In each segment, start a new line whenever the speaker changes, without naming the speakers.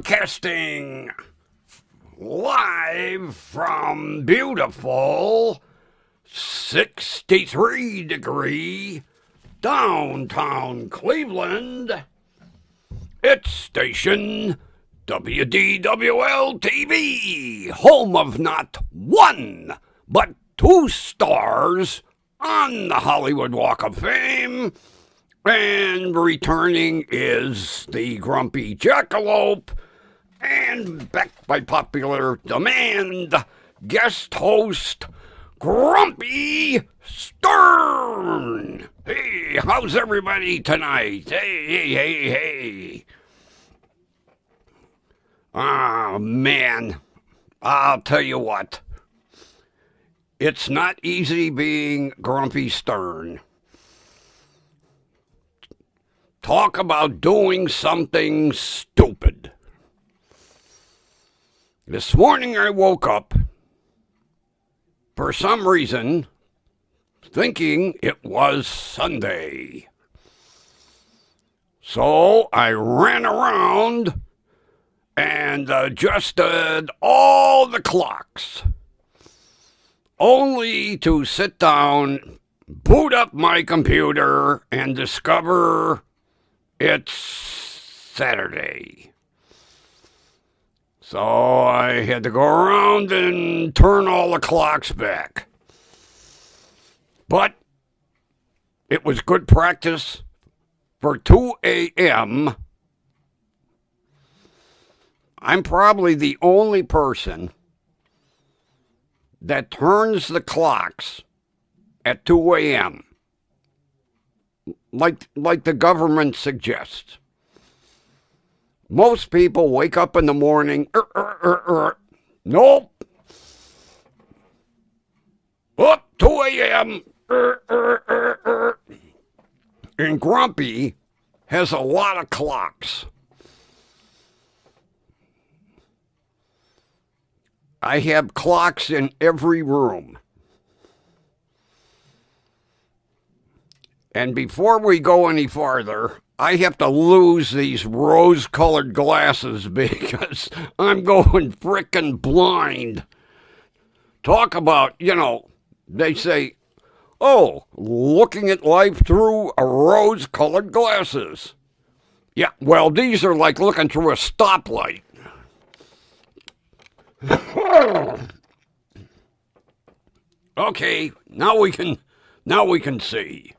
Broadcasting live from beautiful 63-degree downtown Cleveland. It's station WDWL TV, home of not one, but 2 stars on the Hollywood Walk of Fame. And returning is the Grumpy Jackalope, and back by popular demand, guest host Grumpy Stern. Hey, how's everybody tonight? Hey. Ah, man, I'll tell you what. It's not easy being Grumpy Stern. Talk about doing something stupid. This morning I woke up, for some reason, thinking it was Sunday. So I ran around and adjusted all the clocks, only to sit down, boot up my computer, and discover it's Saturday. So I had to go around and turn all the clocks back. But it was good practice for 2 a.m. I'm probably the only person that turns the clocks at 2 a.m. like the government suggests. Most people wake up in the morning, nope. Up 2 a.m. And Grumpy has a lot of clocks. I have clocks in every room. And before we go any farther, I have to lose these rose-colored glasses because I'm going frickin' blind. Talk about, they say, oh, looking at life through a rose-colored glasses. Yeah, well, these are like looking through a stoplight. Okay, now we can see.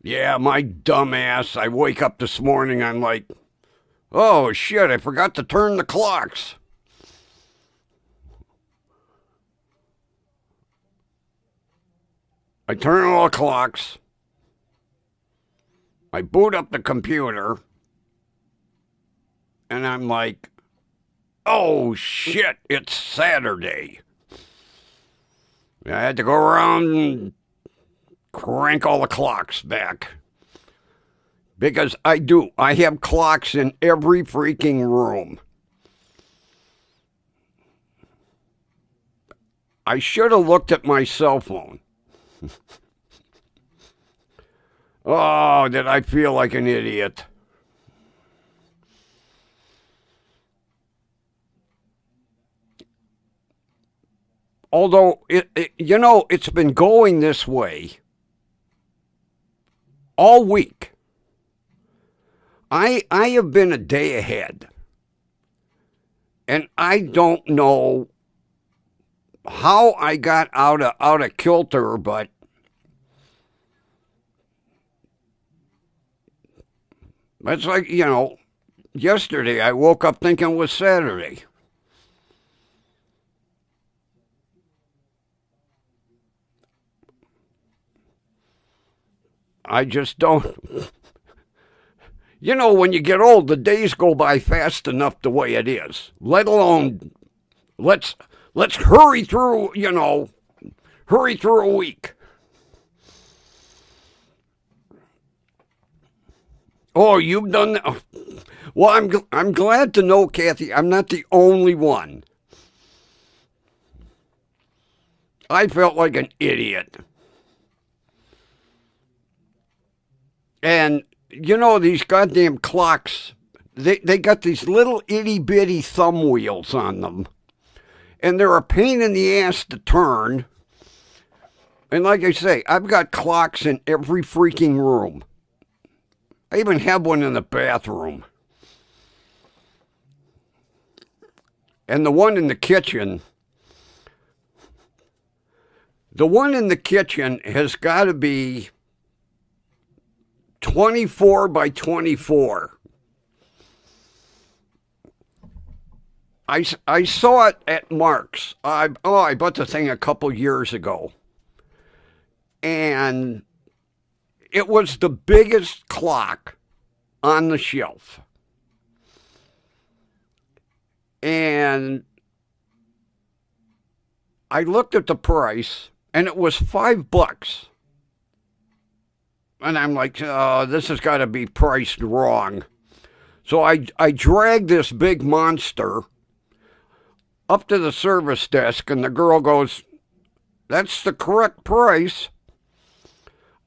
Yeah, my dumb ass, I wake up this morning, I'm like, oh shit, I forgot to turn the clocks. I turn all the clocks. I boot up the computer. And I'm like, oh shit, it's Saturday. I had to go around and crank all the clocks back. Because I have clocks in every freaking room. I should have looked at my cell phone. Oh, did I feel like an idiot. Although, it's been going this way all week. I have been a day ahead. And I don't know how I got out of kilter, but it's like, yesterday I woke up thinking it was Saturday. I just don't. When you get old, the days go by fast enough the way it is. Let alone, let's hurry through, hurry through a week. Oh, you've done that? Well, I'm glad to know, Kathy, I'm not the only one. I felt like an idiot. And you know, these goddamn clocks, they got these little itty bitty thumb wheels on them. And they're a pain in the ass to turn. And like I say, I've got clocks in every freaking room. I even have one in the bathroom. And the one in the kitchen has got to be 24 by 24. I saw it at Mark's. I bought the thing a couple years ago. And it was the biggest clock on the shelf. And I looked at the price, and it was $5. And I'm like, oh, this has got to be priced wrong. So I dragged this big monster up to the service desk, and the girl goes, that's the correct price.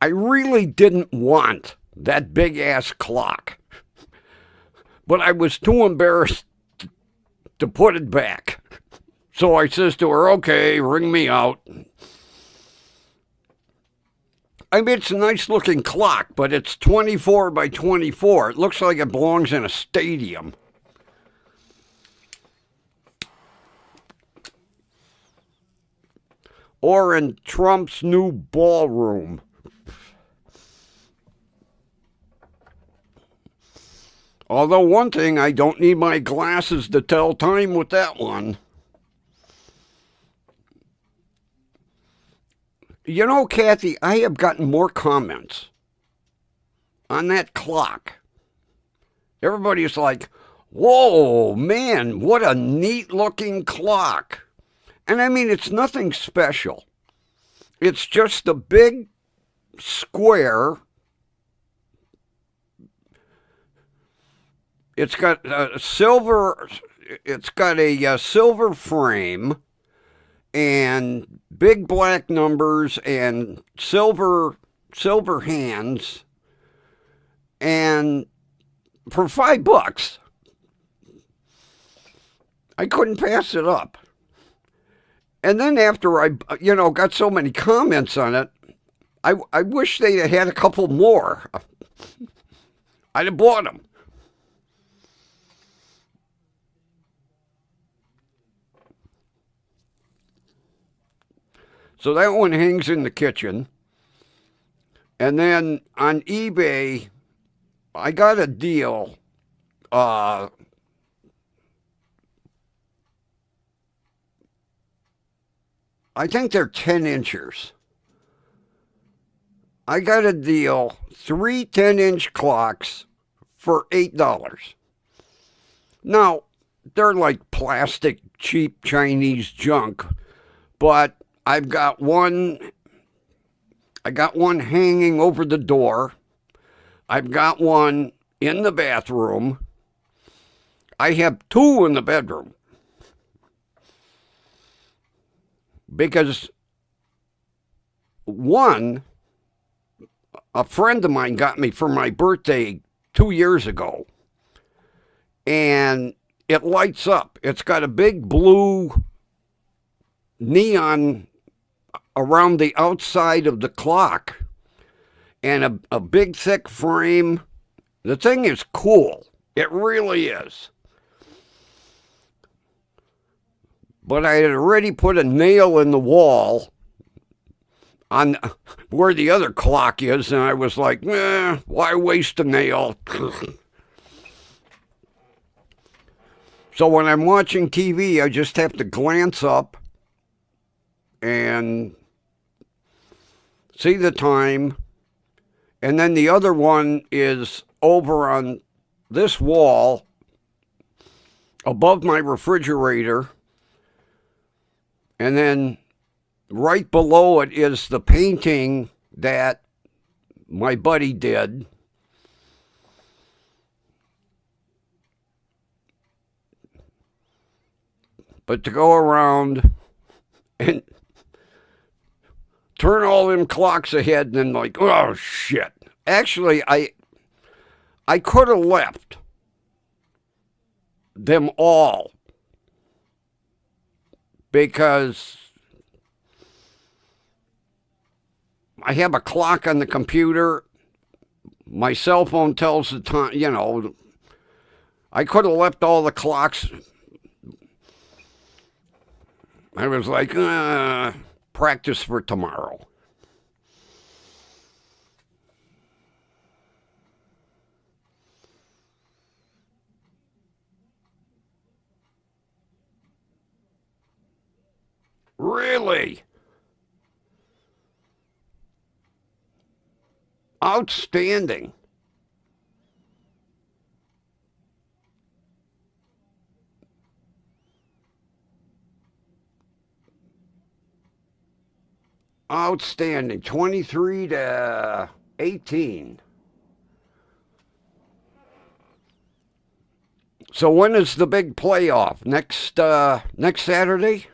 I really didn't want that big-ass clock, but I was too embarrassed to put it back. So I says to her, okay, ring me out. I mean, it's a nice-looking clock, but it's 24 by 24. It looks like it belongs in a stadium. Or in Trump's new ballroom. Although one thing, I don't need my glasses to tell time with that one. You know, Kathy, I have gotten more comments on that clock. Everybody's like, whoa, man, what a neat-looking clock. And I mean, it's nothing special. It's just a big square. It's got a silver frame and big black numbers and silver hands. And for $5, I couldn't pass it up. And then after I, got so many comments on it, I wish they had a couple more. I'd have bought them. So that one hangs in the kitchen. And then on eBay, I got a deal. I think they're 10 inchers. I got a deal, 3 10-inch clocks for $8. Now, they're like plastic, cheap Chinese junk, but I got one hanging over the door. I've got one in the bathroom. I have 2 in the bedroom. Because one, a friend of mine got me for my birthday 2 years ago. And it lights up. It's got a big blue neon around the outside of the clock. And a big thick frame. The thing is cool. It really is. But I had already put a nail in the wall on where the other clock is, and I was like, why waste a nail? So when I'm watching TV, I just have to glance up and see the time. And then the other one is over on this wall above my refrigerator. And then right below it is the painting that my buddy did. But to go around and turn all them clocks ahead and then like, oh shit. Actually, I could have left them all because I have a clock on the computer. My cell phone tells the time, I could have left all the clocks. I was like, practice for tomorrow. Really? Outstanding. Outstanding. 23-18. So when is the big playoff? Next Saturday?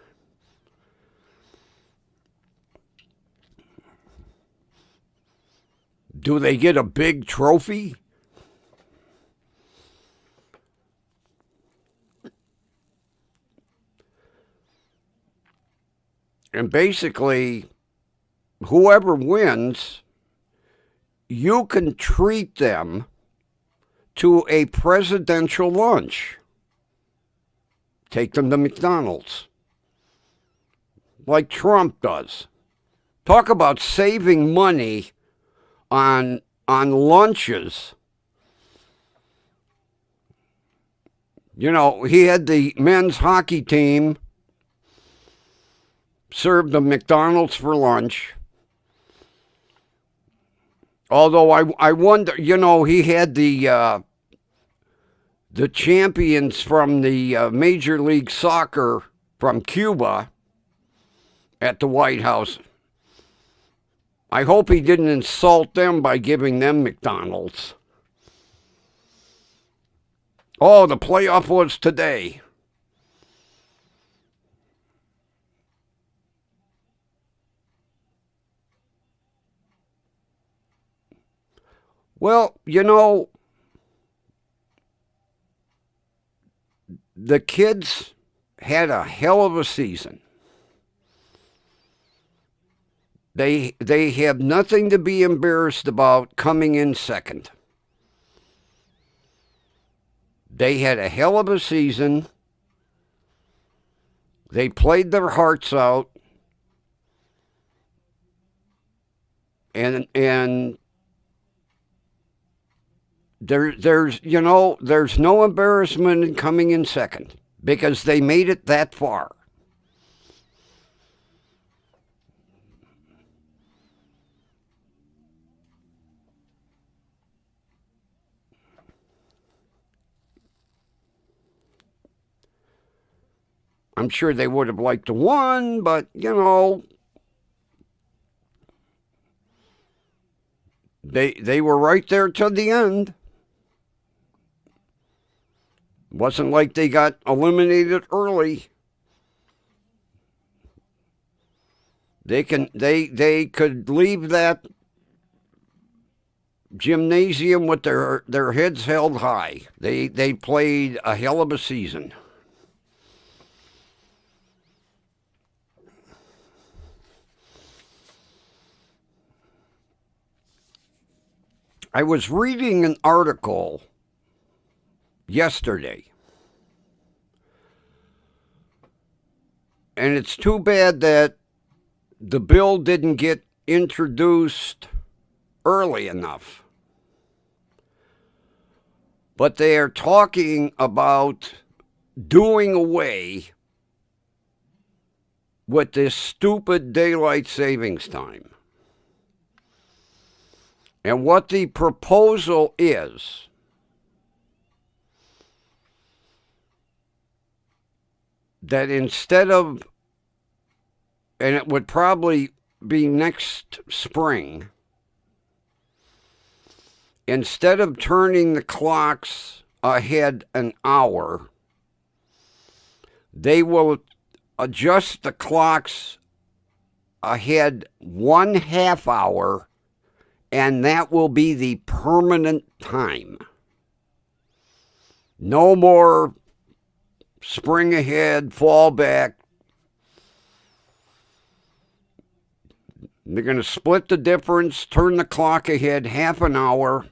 Do they get a big trophy? And basically, whoever wins, you can treat them to a presidential lunch. Take them to McDonald's, like Trump does. Talk about saving money on lunches. He had the men's hockey team serve the McDonald's for lunch. Although I wonder, he had the champions from the Major League Soccer from Cuba at the White House. I hope he didn't insult them by giving them McDonald's. Oh, the playoff was today. Well, the kids had a hell of a season. They have nothing to be embarrassed about coming in second. They had a hell of a season. They played their hearts out. And there's no embarrassment in coming in second because they made it that far. I'm sure they would have liked to win, but, they were right there till the end. Wasn't like they got eliminated early. They could leave that gymnasium with their heads held high. They played a hell of a season. I was reading an article yesterday, and it's too bad that the bill didn't get introduced early enough. But they are talking about doing away with this stupid daylight savings time. And what the proposal is, that instead of, and it would probably be next spring, instead of turning the clocks ahead an hour, they will adjust the clocks ahead 1/2 hour, and that will be the permanent time. No more spring ahead, fall back. They're going to split the difference, turn the clock ahead half an hour,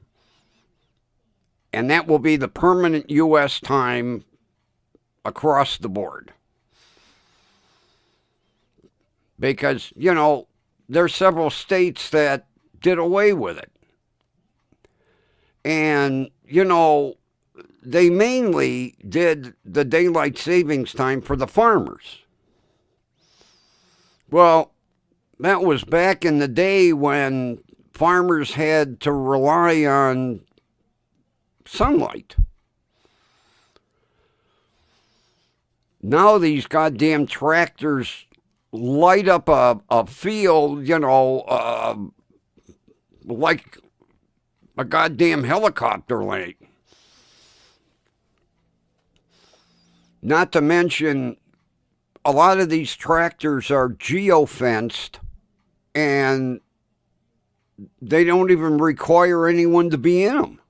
and that will be the permanent U.S. time across the board. Because, you know, there are several states that did away with it. And, you know, they mainly did the daylight savings time for the farmers. Well, that was back in the day when farmers had to rely on sunlight. Now these goddamn tractors light up a field, you know, like a goddamn helicopter light. Not to mention, a lot of these tractors are geofenced, and they don't even require anyone to be in them.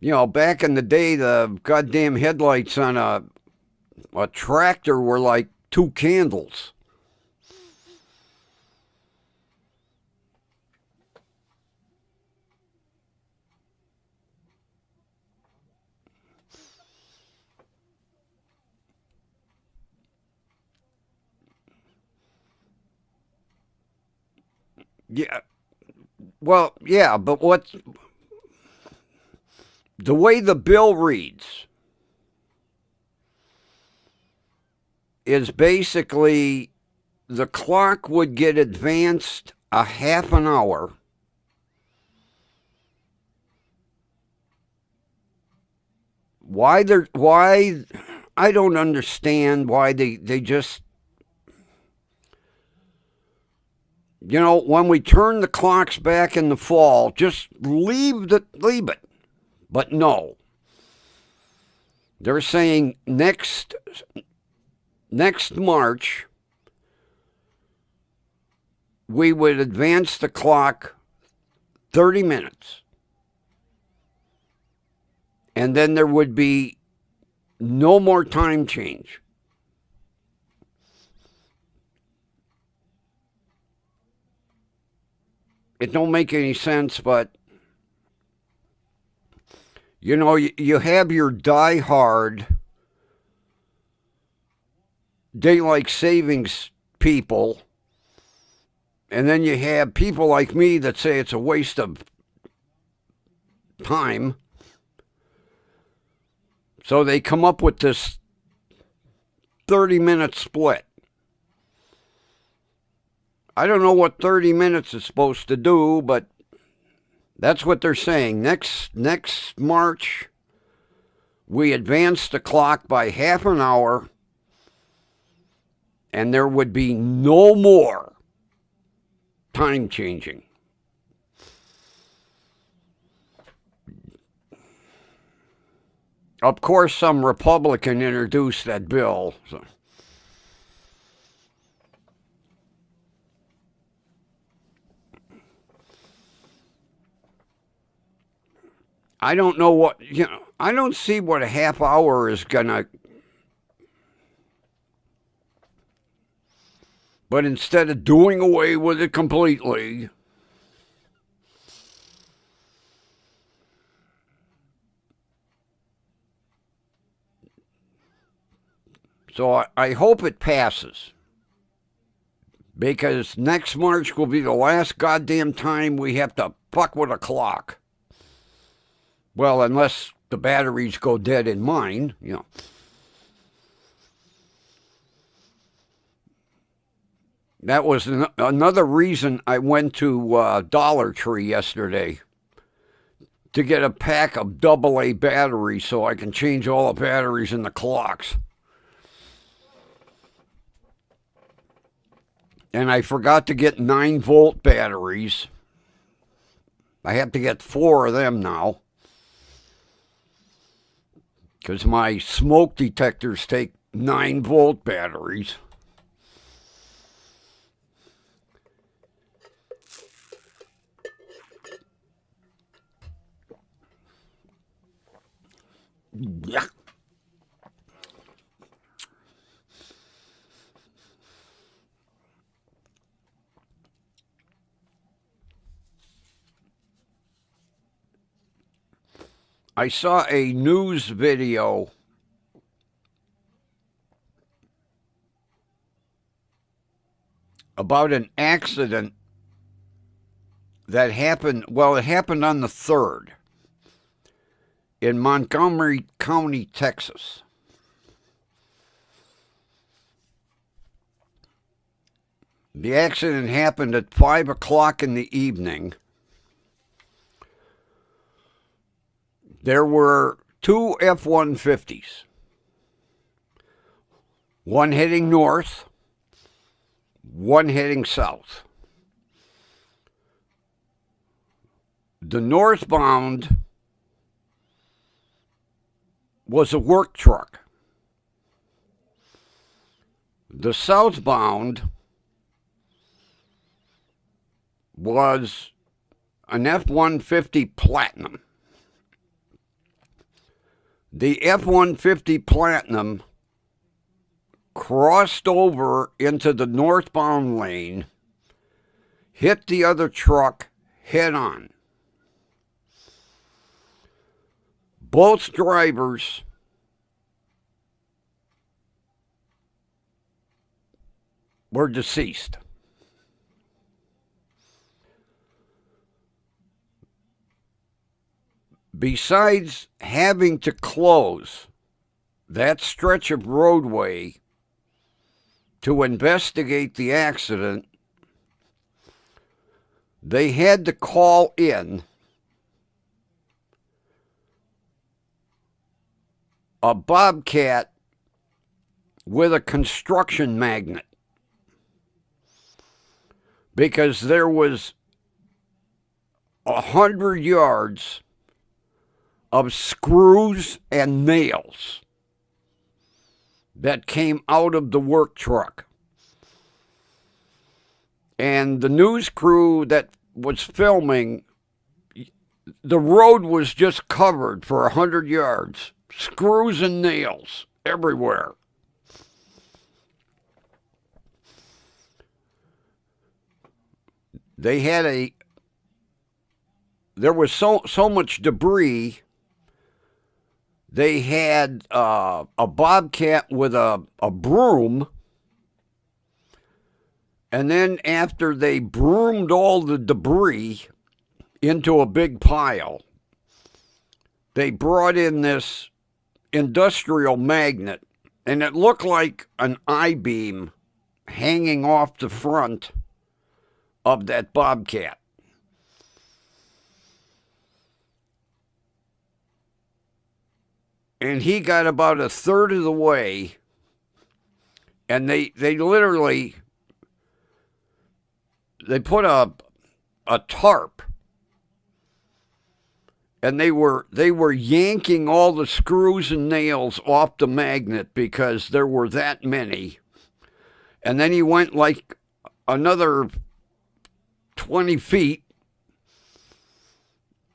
You know, back in the day, the goddamn headlights on a tractor were like 2 candles. Yeah, well, yeah, but what's the way the bill reads is basically the clock would get advanced a half an hour. Why I don't understand why they just, you know, when we turn the clocks back in the fall, just leave it. But no. They're saying next March we would advance the clock 30 minutes. And then there would be no more time change. It don't make any sense, but you know, you have your die-hard daylight savings people, and then you have people like me that say it's a waste of time. So they come up with this 30-minute split. I don't know what 30 minutes is supposed to do, but that's what they're saying. Next March, we advance the clock by half an hour, and there would be no more time changing. Of course, some Republican introduced that bill. So. I don't know what, you know, I don't see what a half hour is going to, but instead of doing away with it completely, so I hope it passes, because next March will be the last goddamn time we have to fuck with a clock. Well, unless the batteries go dead in mine, you know. That was another reason I went to Dollar Tree yesterday, to get a pack of AA batteries so I can change all the batteries in the clocks. And I forgot to get 9-volt batteries. I have to get 4 of them now, because my smoke detectors take 9-volt batteries. I saw a news video about an accident that happened, well, it happened on the 3rd in Montgomery County, Texas. The accident happened at 5 o'clock in the evening. There were 2 F-150s, one heading north, one heading south. The northbound was a work truck. The southbound was an F-150 Platinum. The F-150 Platinum crossed over into the northbound lane, hit the other truck head on. Both drivers were deceased. Besides having to close that stretch of roadway to investigate the accident, they had to call in a bobcat with a construction magnet, because there was 100 yards of screws and nails that came out of the work truck. And the news crew that was filming, the road was just covered for 100 yards. Screws and nails everywhere. There was so much debris. They had a bobcat with a broom, and then after they broomed all the debris into a big pile, they brought in this industrial magnet, and it looked like an I-beam hanging off the front of that bobcat. And he got about a third of the way, and they literally, they put a tarp, and they were yanking all the screws and nails off the magnet because there were that many. And then he went like another 20 feet,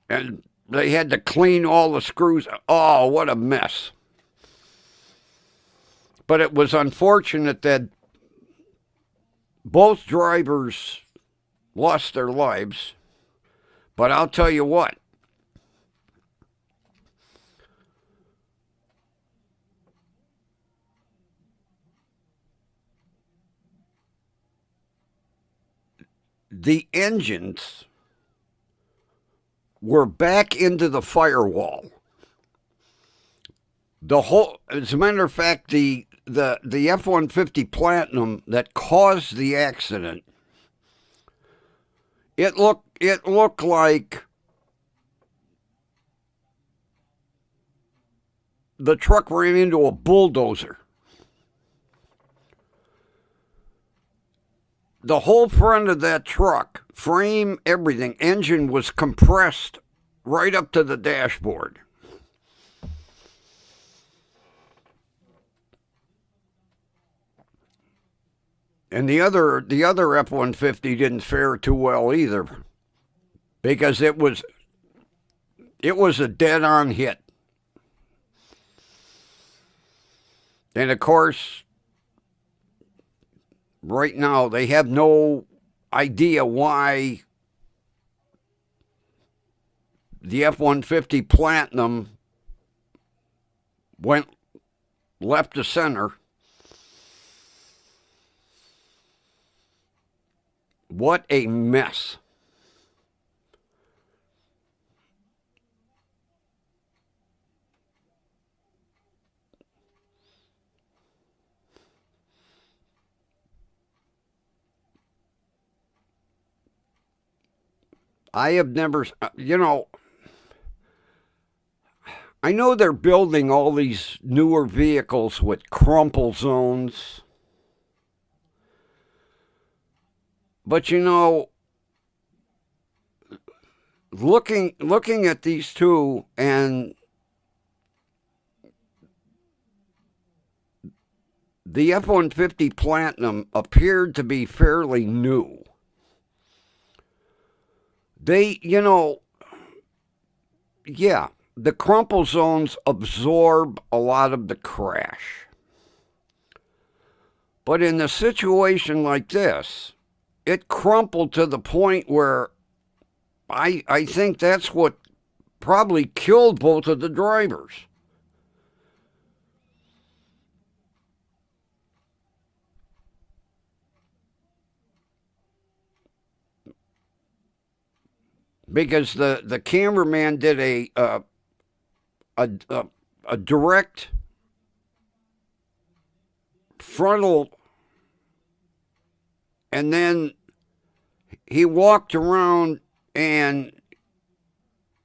and they had to clean all the screws. Oh, what a mess. But it was unfortunate that both drivers lost their lives. But I'll tell you what. The engines were back into the firewall. As a matter of fact, the F-150 Platinum that caused the accident, it looked like the truck ran into a bulldozer. The whole front of that truck, frame, everything, engine was compressed right up to the dashboard. And the other F-150 didn't fare too well either, because it was a dead-on hit. And of course, right now they have no idea why the F-150 Platinum went left to center. What a mess. I have never, I know they're building all these newer vehicles with crumple zones. But looking at these two, and the F-150 Platinum appeared to be fairly new. They, yeah, the crumple zones absorb a lot of the crash. But in a situation like this, it crumpled to the point where I think that's what probably killed both of the drivers. Because the cameraman did a direct frontal, and then he walked around and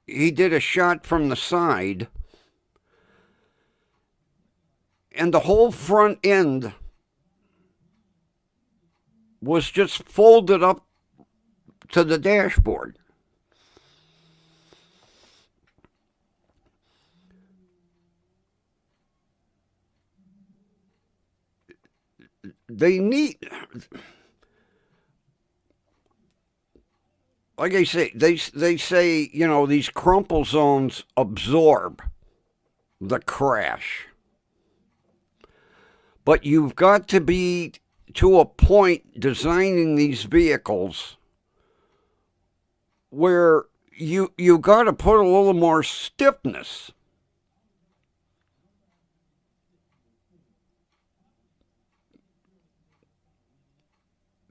he did a shot from the side, and the whole front end was just folded up to the dashboard. They need, like I say, they say, these crumple zones absorb the crash. But you've got to be to a point designing these vehicles where you got to put a little more stiffness.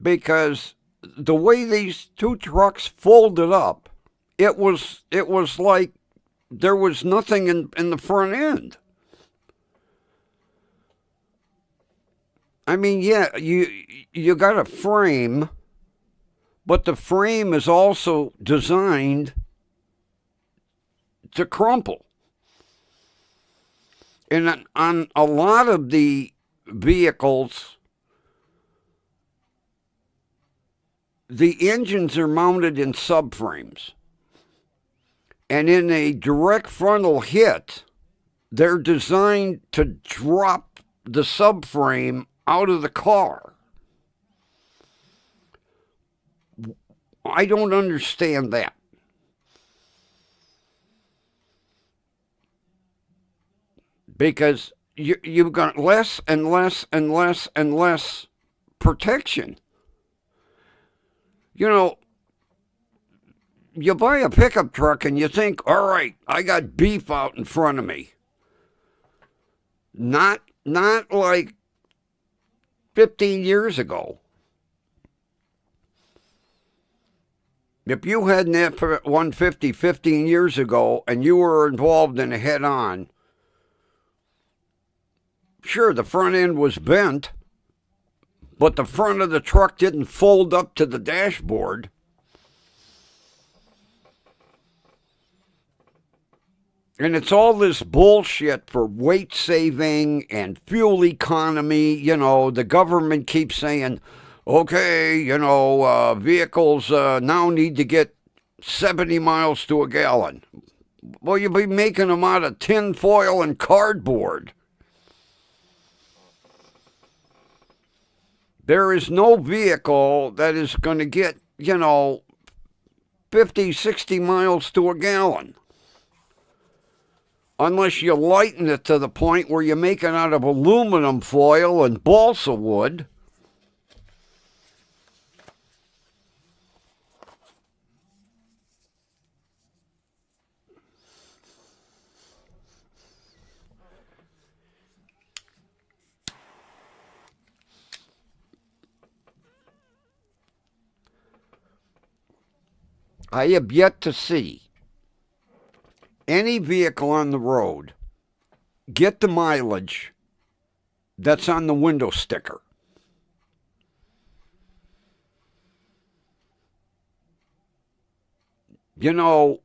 Because the way these two trucks folded up, it was like there was nothing in the front end. I mean, yeah, you got a frame, but the frame is also designed to crumple. And on a lot of the vehicles, the engines are mounted in subframes. And in a direct frontal hit, they're designed to drop the subframe out of the car. I don't understand that. Because you've got less and less and less and less protection. You buy a pickup truck and you think, all right, I got beef out in front of me. Not like 15 years ago. If you had an F-150 15 years ago and you were involved in a head-on, sure, the front end was bent, but the front of the truck didn't fold up to the dashboard. And it's all this bullshit for weight saving and fuel economy. The government keeps saying, okay, vehicles now need to get 70 miles to a gallon. Well, you'll be making them out of tin foil and cardboard. There is no vehicle that is going to get, 50, 60 miles to a gallon. unless you lighten it to the point where you make it out of aluminum foil and balsa wood. I have yet to see any vehicle on the road get the mileage that's on the window sticker. You know,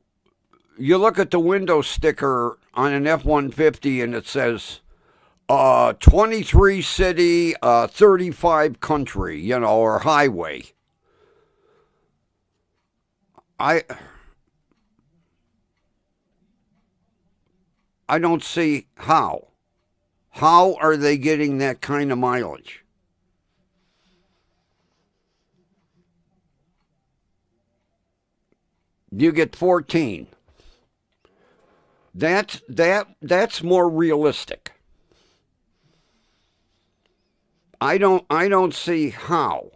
you look at the window sticker on an F-150 and it says 23 city, 35 country, you know, or highway. I don't see how. How are they getting that kind of mileage? You get 14. That's more realistic. I don't see how,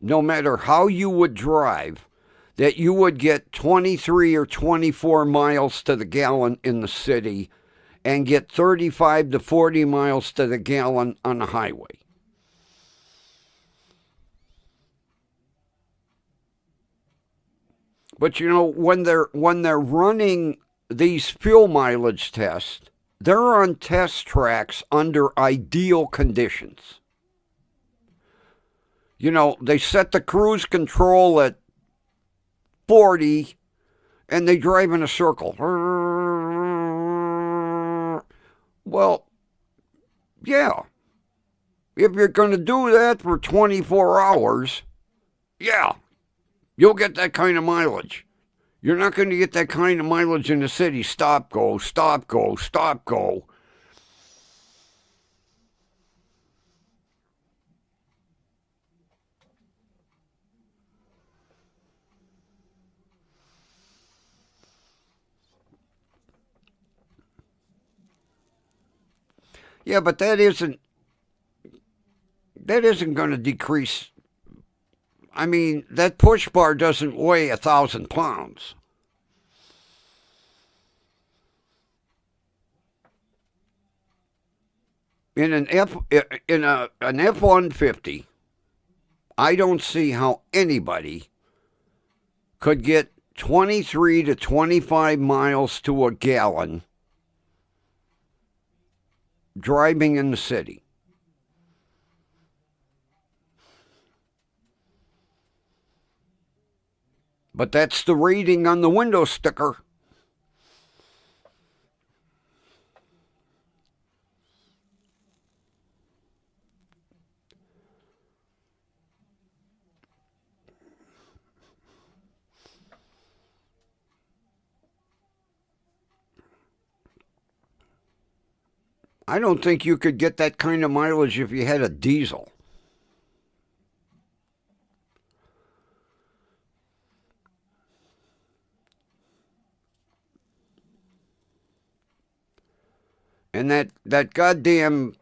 no matter how you would drive, that you would get 23 or 24 miles to the gallon in the city and get 35 to 40 miles to the gallon on the highway. But you know, when they're running these fuel mileage tests, they're on test tracks under ideal conditions. You know, they set the cruise control at 40 and they drive in a circle. Well, yeah. If you're going to do that for 24 hours, yeah, you'll get that kind of mileage. You're not going to get that kind of mileage in the city. Stop, go, stop, go, stop, go. Yeah, but that isn't going to decrease. I mean, that push bar doesn't weigh 1,000 pounds. In an F-150, I don't see how anybody could get 23 to 25 miles to a gallon driving in the city. But that's the reading on the window sticker. I don't think you could get that kind of mileage if you had a diesel. And that goddamn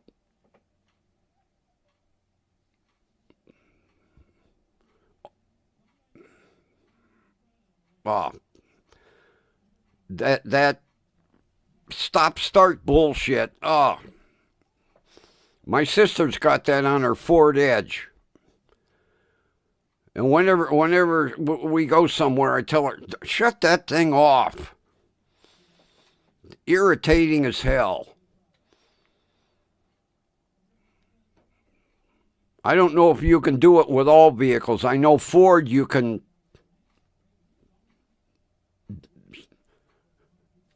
that stop-start bullshit. Oh, my sister's got that on her Ford Edge. And whenever we go somewhere, I tell her, shut that thing off. Irritating as hell. I don't know if you can do it with all vehicles. I know Ford, you can.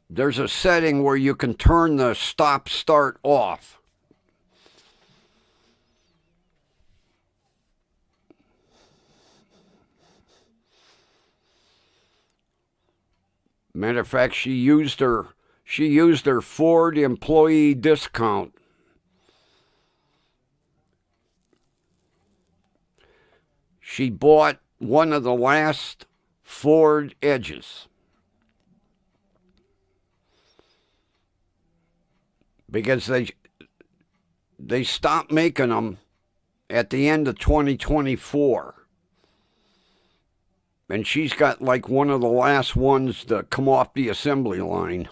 There's a setting where you can turn the stop-start off. Matter of fact, she used her Ford employee discount. She bought one of the last Ford Edges. because they stopped making them at the end of 2024. And she's got like one of the last ones to come off the assembly line.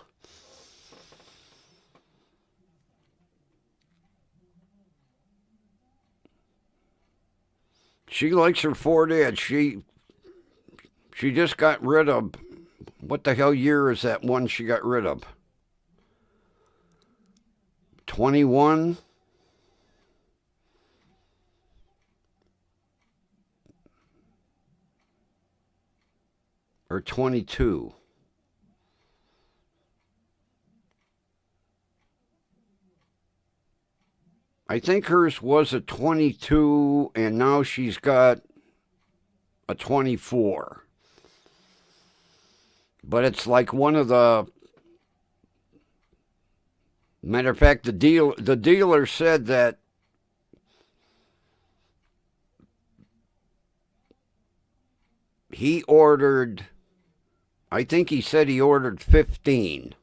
She likes her Ford Edge. She just got rid of, what the hell year is that one she got rid of? 21? Or 22? I think hers was a 22, and now she's got a 24. But it's like one of the... Matter of fact, the dealer said that he ordered... I think he said he ordered 15.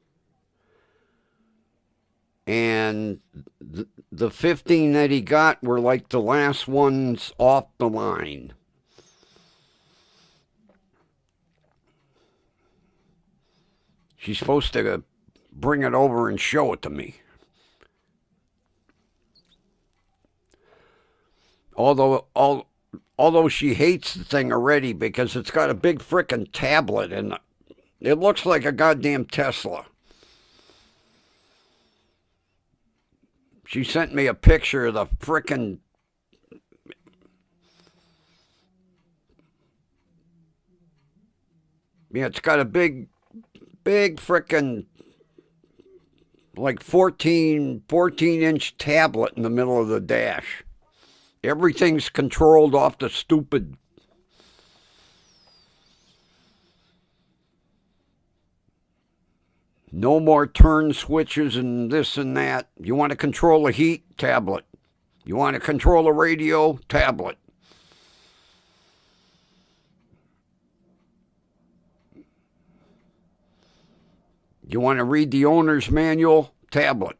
And the 15 that he got were like the last ones off the line. She's supposed to bring it over and show it to me. Although she hates the thing already because it's got a big frickin' tablet and it looks like a goddamn Tesla. She sent me a picture of the frickin'... Yeah, it's got a big frickin' like 14-inch tablet in the middle of the dash. Everything's controlled off the stupid... No more turn switches and this and that. You want to control the heat? Tablet. You want to control the radio? Tablet. You want to read the owner's manual? Tablet.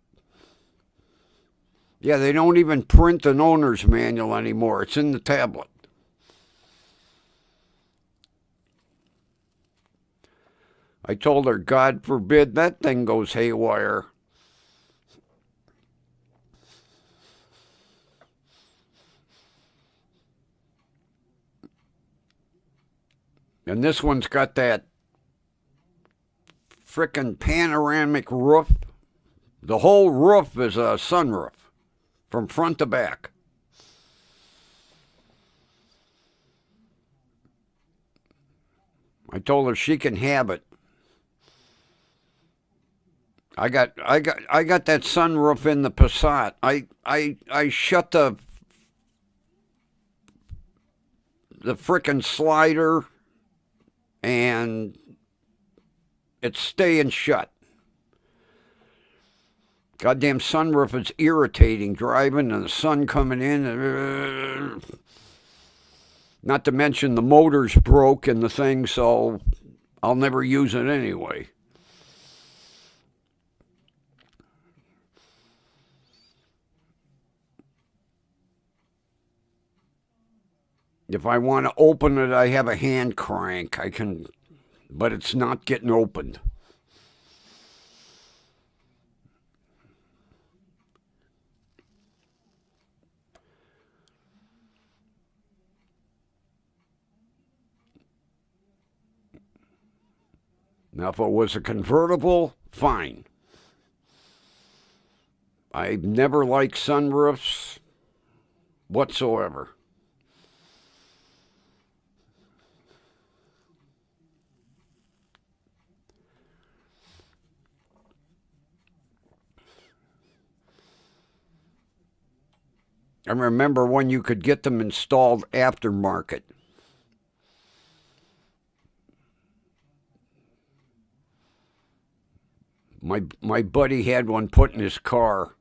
Yeah, they don't even print an owner's manual anymore. It's in the tablet. I told her, God forbid that thing goes haywire. And this one's got that frickin' panoramic roof. The whole roof is a sunroof from front to back. I told her she can have it. I got that sunroof in the Passat. I shut the frickin' slider and it's staying shut. Goddamn sunroof is irritating driving and the sun coming in. Not to mention the motor's broke in the thing, so I'll never use it anyway. If I want to open it, I have a hand crank. I can, but it's not getting opened. Now, if it was a convertible, fine. I've never liked sunroofs whatsoever. I remember when you could get them installed aftermarket. My buddy had one put in his car.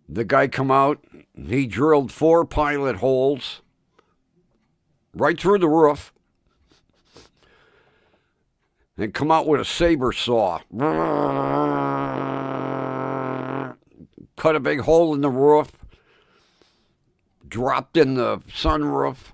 The guy come out, he drilled 4 pilot holes right through the roof and come out with a saber saw. cut a big hole in the roof, dropped in the sunroof.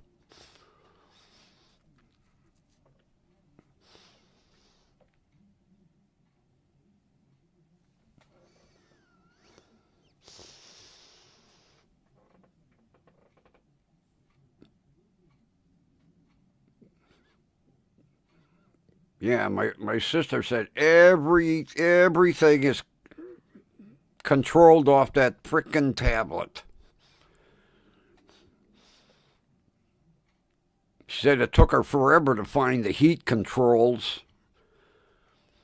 Yeah, my sister said everything is controlled off that frickin' tablet. She said it took her forever to find the heat controls.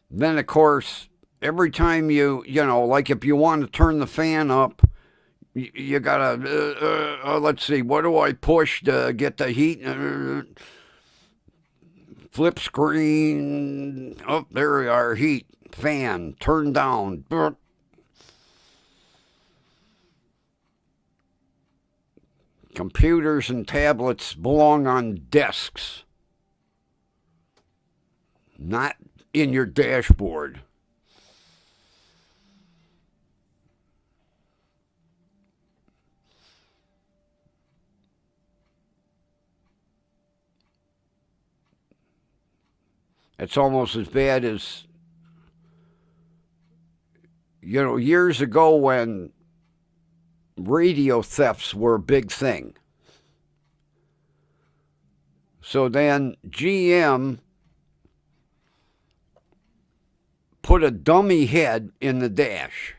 Then, of course, every time like if you want to turn the fan up, you gotta, let's see, what do I push to get the heat? Flip screen. Oh, there we are. Heat. Fan. Turn down. Computers and tablets belong on desks, not in your dashboard. It's almost as bad as, years ago when radio thefts were a big thing. So then GM put a dummy head in the dash.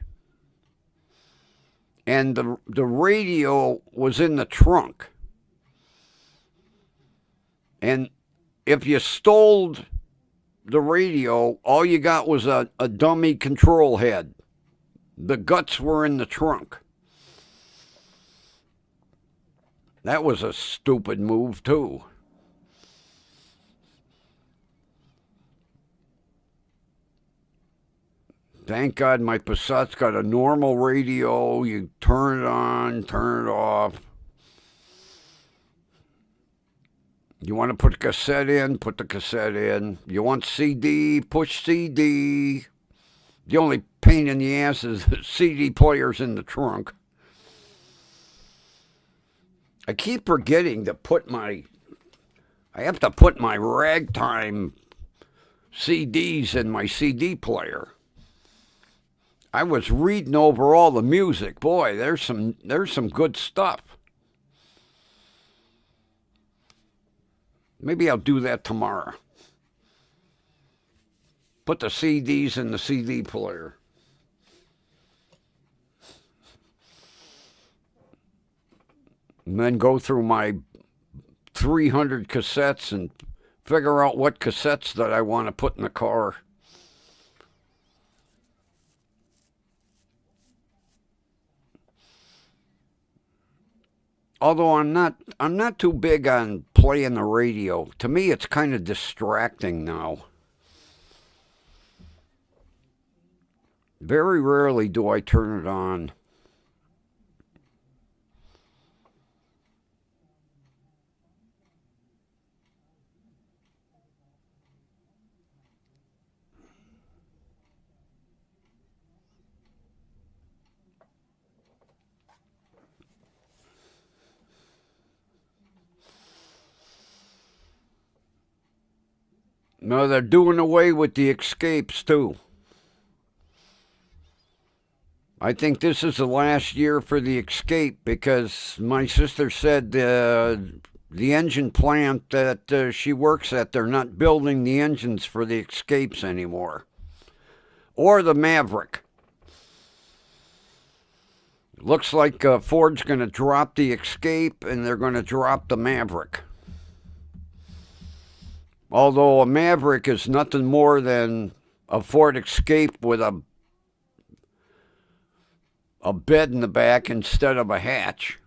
And the radio was in the trunk. And if you stole the radio, all you got was a dummy control head. The guts were in the trunk. That was a stupid move, too. Thank God my Passat's got a normal radio. You turn it on, turn it off. You want to put a cassette in, put the cassette in. You want CD, push CD. The only pain in the ass is the CD player's in the trunk. I keep forgetting to I have to put my ragtime CDs in my CD player. I was reading over all the music. Boy, there's some good stuff. Maybe I'll do that tomorrow. Put the CDs in the CD player. And then go through my 300 cassettes and figure out what cassettes that I want to put in the car. Although I'm not too big on playing the radio. To me, it's kind of distracting now. Very rarely do I turn it on. No, they're doing away with the escapes, too. I think this is the last year for the escape because my sister said the engine plant that she works at, they're not building the engines for the escapes anymore. Or the Maverick. Looks like Ford's going to drop the escape and they're going to drop the Maverick. Although a Maverick is nothing more than a Ford Escape with a bed in the back instead of a hatch.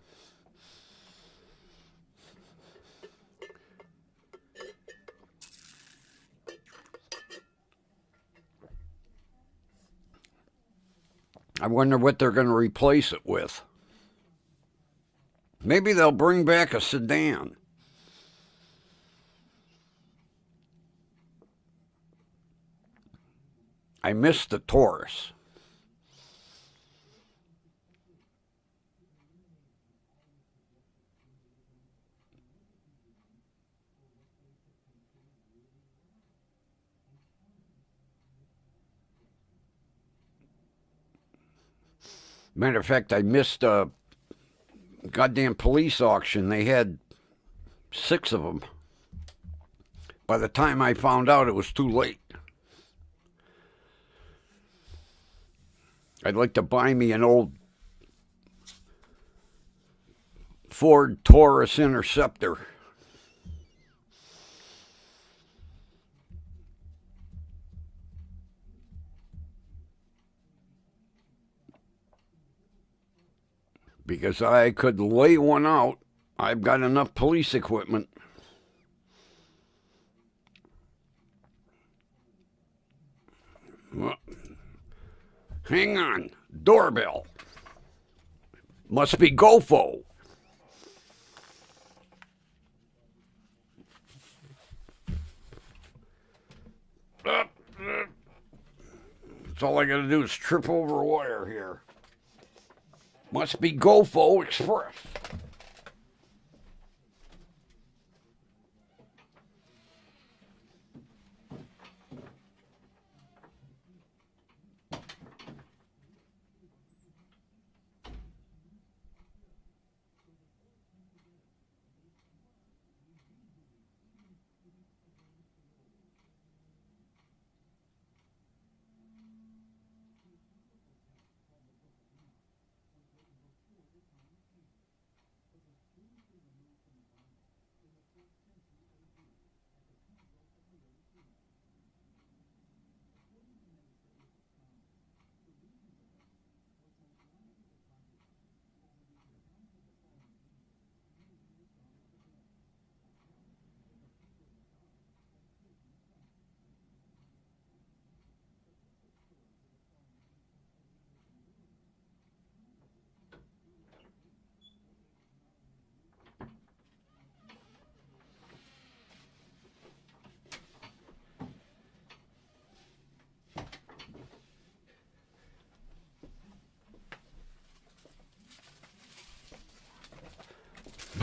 I wonder what they're going to replace it with. Maybe they'll bring back a sedan. I miss the Taurus. Matter of fact, I missed a goddamn police auction. They had 6 of them. By the time I found out, it was too late. I'd like to buy me an old Ford Taurus Interceptor. Because I could lay one out. I've got enough police equipment. Well, hang on. Doorbell. Must be Goffe. That's all I gotta do is trip over a wire here. Must be Goffe Express.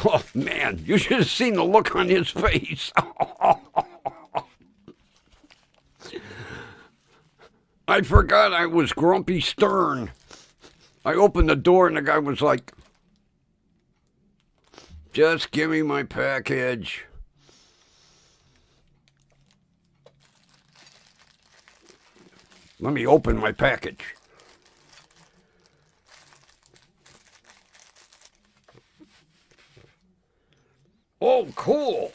Oh, man, you should have seen the look on his face. I forgot I was Grumpy Stern. I opened the door and the guy was like, just give me my package. Let me open my package. Oh, cool.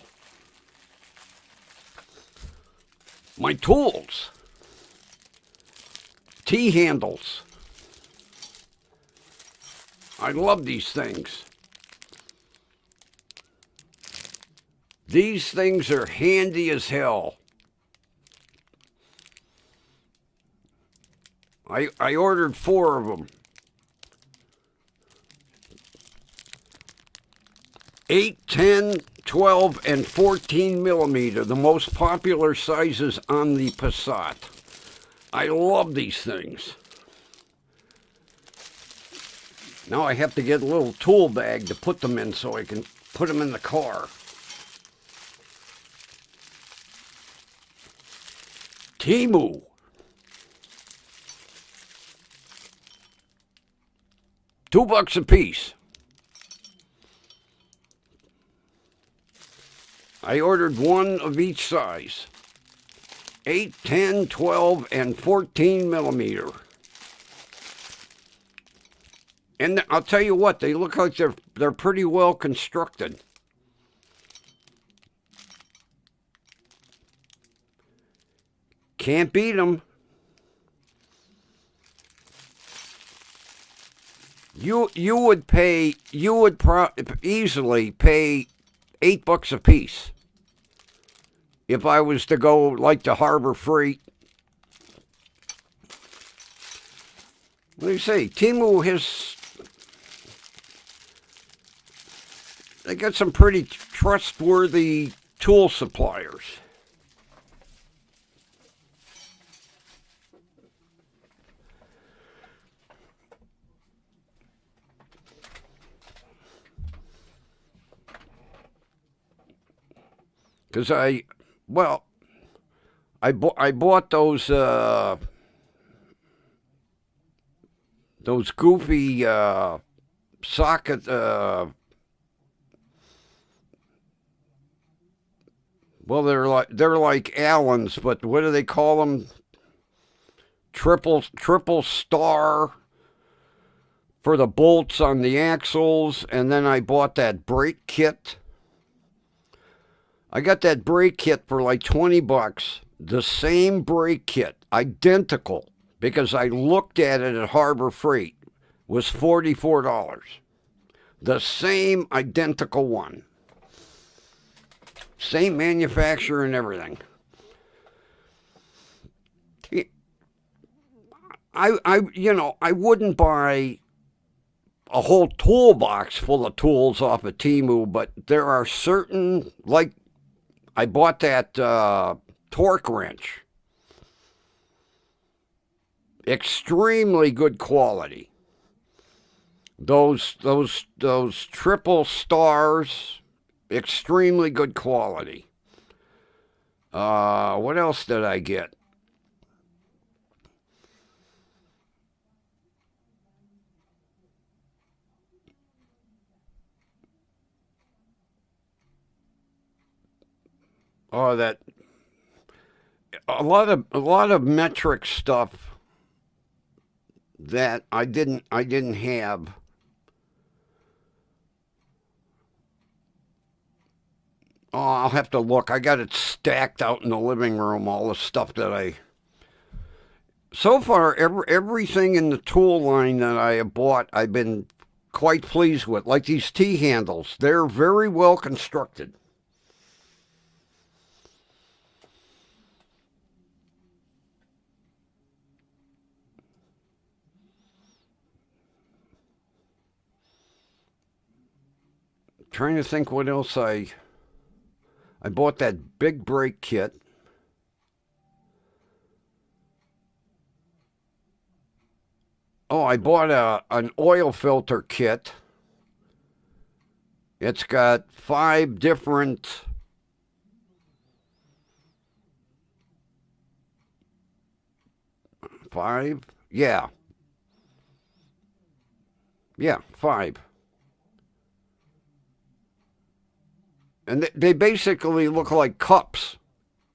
My tools. T-handles. I love these things. These things are handy as hell. I ordered 4 of them. 8, 10, 12, and 14 millimeter, the most popular sizes on the Passat. I love these things. Now I have to get a little tool bag to put them in so I can put them in the car. Temu. $2 a piece. I ordered 1 of each size. 8, 10, 12, and 14 millimeter. And I'll tell you what, they look like they're pretty well constructed. Can't beat them. You would easily pay $8 a piece if I was to go like to Harbor Freight. What do you say? Temu they got some pretty trustworthy tool suppliers. Because I bought those those goofy socket. Well, they're like Allens, but what do they call them? Triple star for the bolts on the axles, and then I bought that brake kit. I got that brake kit for like $20. The same brake kit, identical, because I looked at it at Harbor Freight, was $44. The same identical one. Same manufacturer and everything. I wouldn't buy a whole toolbox full of tools off of Temu, but there are certain, like I bought that torque wrench. Extremely good quality. Those triple stars, extremely good quality. What else did I get? Oh, that a lot of metric stuff that I didn't have. Oh, I'll have to look. I got it stacked out in the living room. All the stuff that I. So far, everything in the tool line that I have bought, I've been quite pleased with. Like these T handles, they're very well constructed. Trying to think what else I bought that big brake kit. Oh, I bought an oil filter kit. It's got 5 different five? Yeah. Yeah, 5. And they basically look like cups,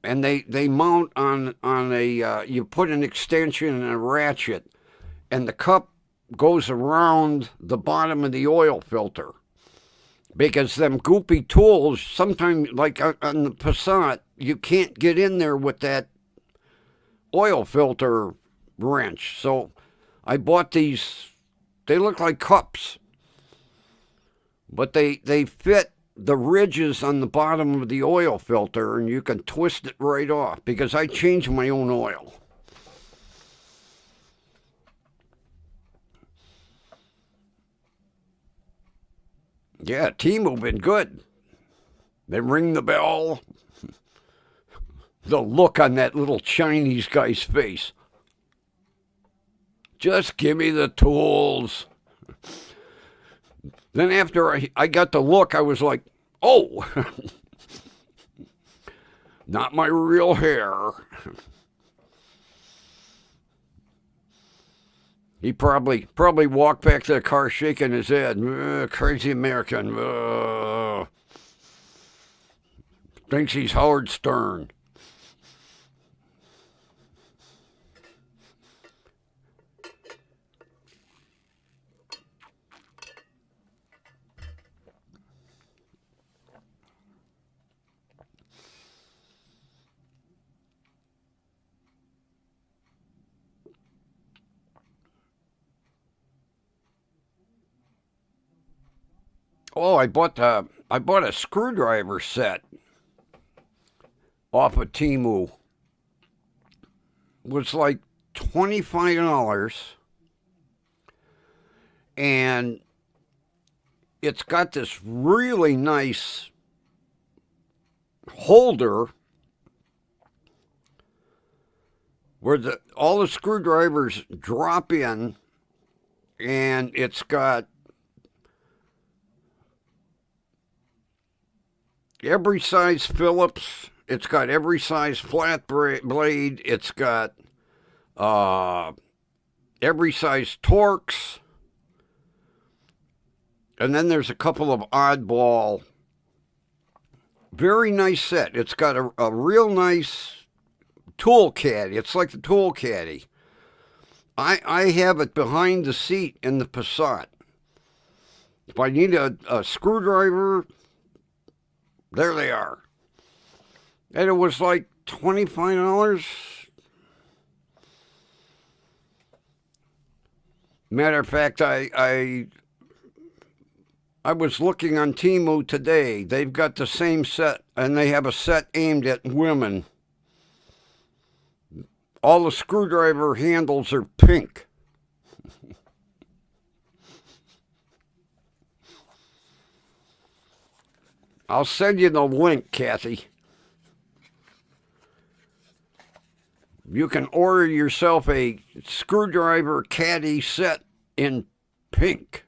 and they mount on a you put an extension and a ratchet, and the cup goes around the bottom of the oil filter, because them goopy tools sometimes, like on the Passat, you can't get in there with that oil filter wrench. So I bought these. They look like cups, but they fit the ridges on the bottom of the oil filter, and you can twist it right off, because I change my own oil. Yeah, Temu been good. They ring the bell. The look on that little Chinese guy's face. Just give me the tools. Then after I got the look, I was like, oh, not my real hair. He probably walked back to the car shaking his head. Crazy American. Thinks he's Howard Stern. Oh, I bought a screwdriver set off of Temu. It was like $25, and it's got this really nice holder where all the screwdrivers drop in, and it's got every size Phillips. It's got every size flat blade. It's got every size Torx. And then there's a couple of oddball. Very nice set. It's got a real nice tool caddy. It's like the tool caddy. I have it behind the seat in the Passat. If I need a screwdriver, there they are. And it was like $25. Matter of fact, I was looking on Temu today. They've got the same set, and they have a set aimed at women. All the screwdriver handles are pink. I'll send you the link, Kathy. You can order yourself a screwdriver caddy set in pink.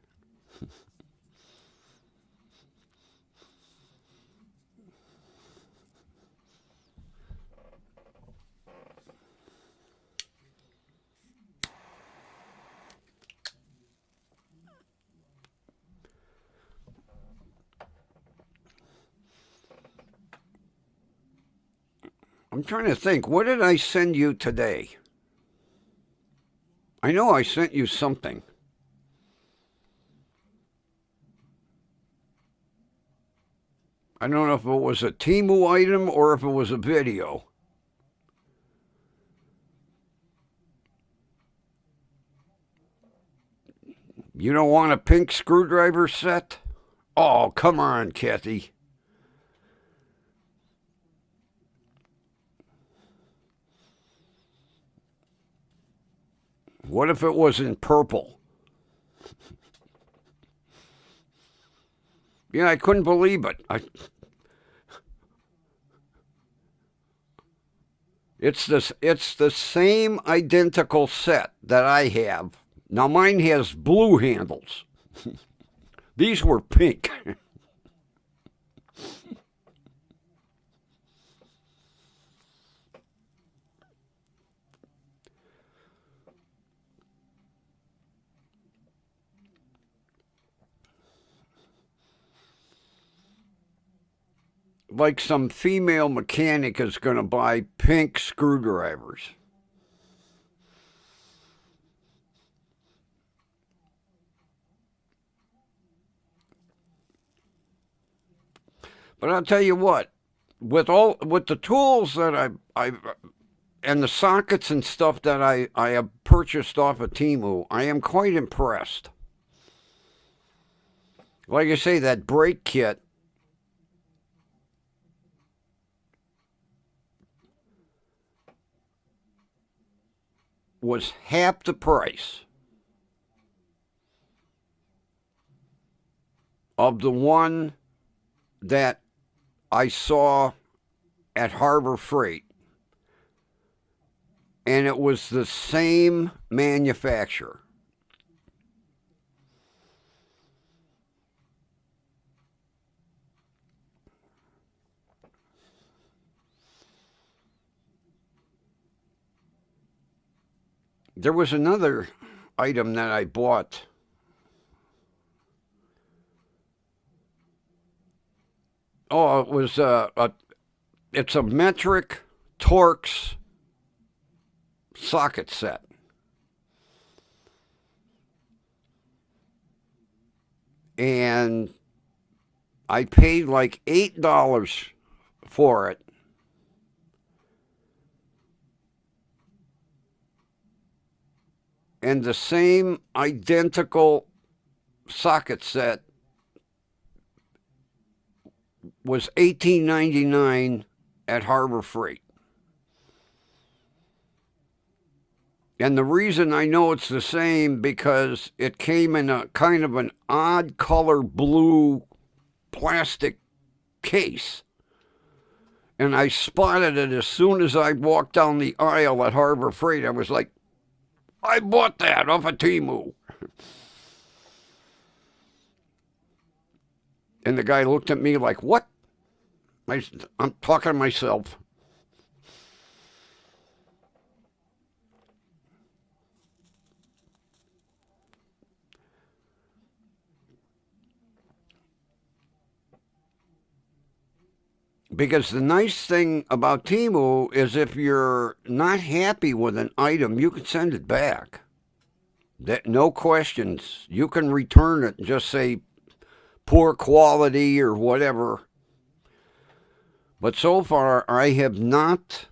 I'm trying to think, what did I send you today? I know I sent you something. I don't know if it was a Temu item or if it was a video. You don't want a pink screwdriver set? Oh, come on, Kathy. What if it was in purple? Yeah, I couldn't believe it. It's the same identical set that I have. Now mine has blue handles. These were pink. Like some female mechanic is going to buy pink screwdrivers. But I'll tell you what, with the tools that I and the sockets and stuff that I have purchased off of Temu, I am quite impressed. Like I say, that brake kit was half the price of the one that I saw at Harbor Freight. And it was the same manufacturer. There was another item that I bought. Oh, it was it's a metric Torx socket set. And I paid like $8 for it. And the same identical socket set was $18.99 at Harbor Freight. And the reason I know it's the same because it came in a kind of an odd color blue plastic case. And I spotted it as soon as I walked down the aisle at Harbor Freight. I was like, I bought that off of Temu. And the guy looked at me like, what? I'm talking to myself. Because the nice thing about Temu is if you're not happy with an item, you can send it back. No questions. You can return it and just say poor quality or whatever. But so far, I have not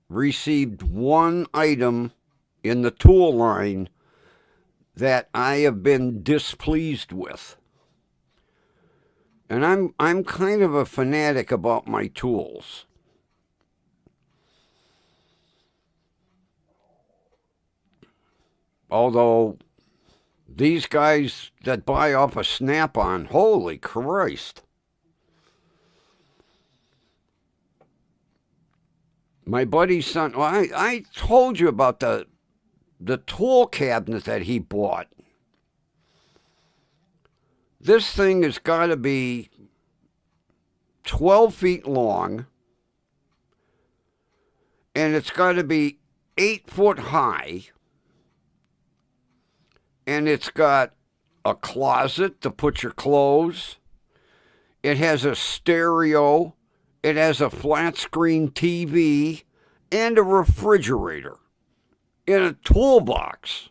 received one item in the tool line that I have been displeased with. And I'm kind of a fanatic about my tools. Although these guys that buy off a Snap-on, holy Christ. My buddy's son, well, I told you about the tool cabinet that he bought. This thing has got to be 12 feet long, and it's got to be 8 foot high, and it's got a closet to put your clothes. It has a stereo. It has a flat screen TV and a refrigerator in a toolbox.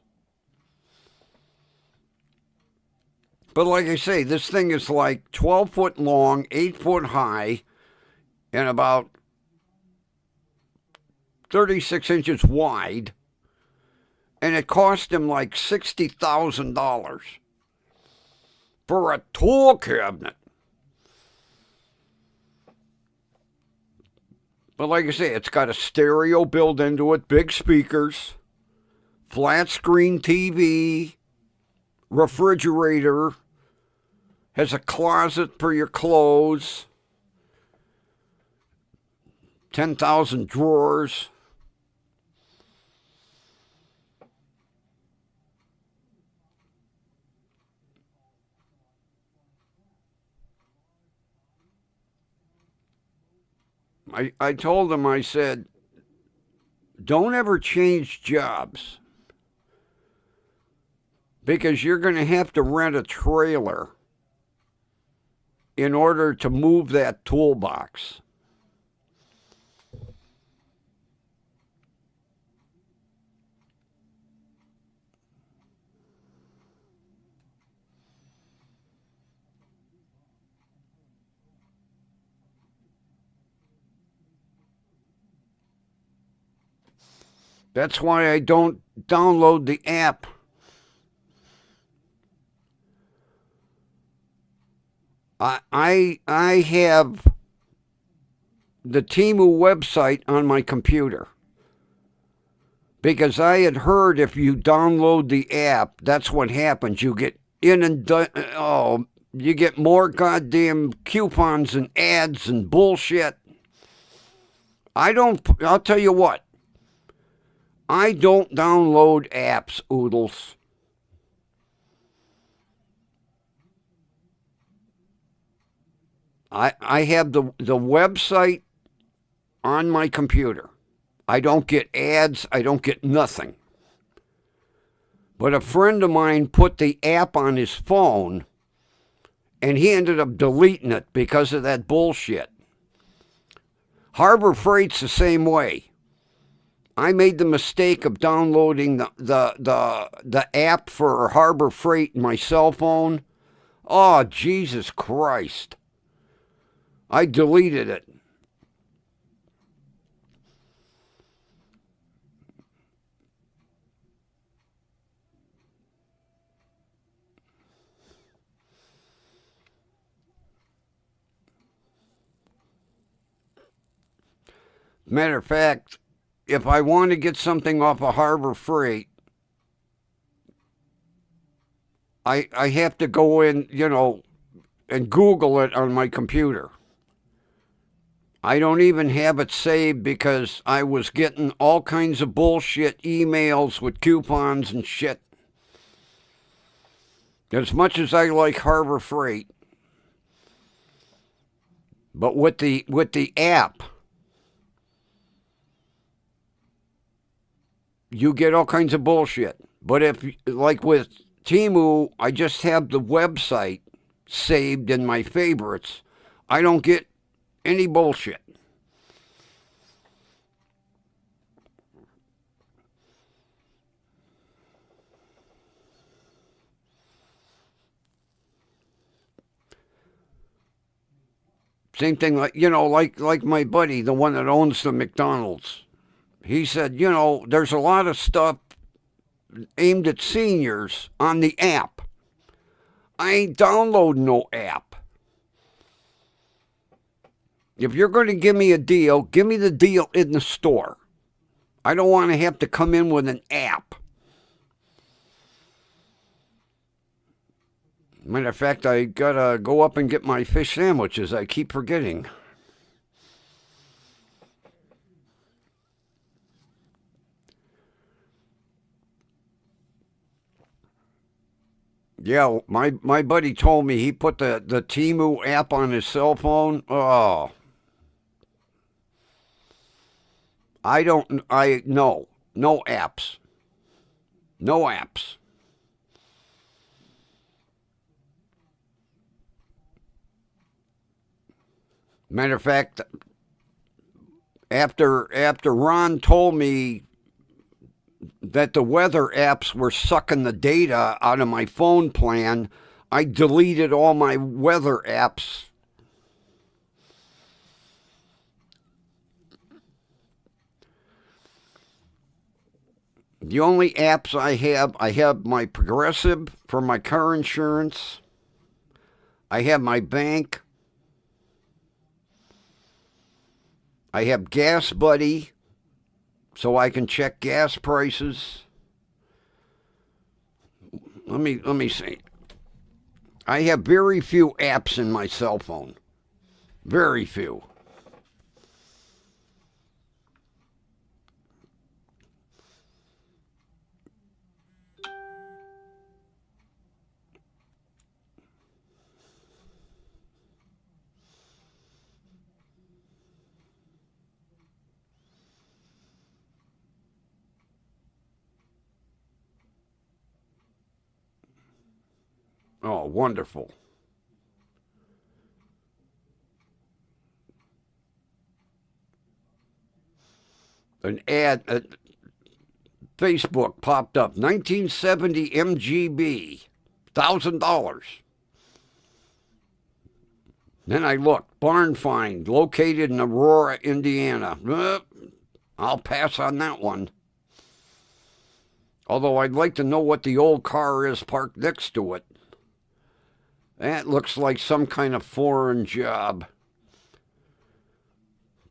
But like I say, this thing is like 12 foot long, 8 foot high, and about 36 inches wide. And it cost him like $60,000 for a tool cabinet. But like I say, it's got a stereo built into it, big speakers, flat screen TV, refrigerator, has a closet for your clothes, 10,000 drawers. I told him, I said, don't ever change jobs because you're going to have to rent a trailer in order to move that toolbox. That's why I don't download the app. I have the Temu website on my computer because I had heard if you download the app, that's what happens. You get you get more goddamn coupons and ads and bullshit. I'll tell you what. I don't download apps, oodles. I have the website on my computer. I don't get ads. I don't get nothing. But a friend of mine put the app on his phone, and he ended up deleting it because of that bullshit. Harbor Freight's the same way. I made the mistake of downloading the app for Harbor Freight in my cell phone. Oh, Jesus Christ. I deleted it. Matter of fact, if I want to get something off of Harbor Freight, I have to go in, and Google it on my computer. I don't even have it saved because I was getting all kinds of bullshit emails with coupons and shit. As much as I like Harbor Freight, but with the app, you get all kinds of bullshit. But if, like with Temu, I just have the website saved in my favorites, I don't get Any bullshit. Same thing, like my buddy, the one that owns the McDonald's. He said, there's a lot of stuff aimed at seniors on the app. I ain't downloading no app. If you're going to give me a deal, give me the deal in the store. I don't want to have to come in with an app. Matter of fact, I gotta go up and get my fish sandwiches. I keep forgetting. Yeah, my buddy told me he put the Temu app on his cell phone. Oh, no apps. No apps. Matter of fact, after Ron told me that the weather apps were sucking the data out of my phone plan, I deleted all my weather apps. The only apps I have my Progressive for my car insurance. I have my bank. I have Gas Buddy, so I can check gas prices. Let me see. I have very few apps in my cell phone. Very few. Oh, wonderful. An ad at Facebook popped up. 1970 MGB, $1,000. Then I looked. Barn find located in Aurora, Indiana. I'll pass on that one. Although I'd like to know what the old car is parked next to it. That looks like some kind of foreign job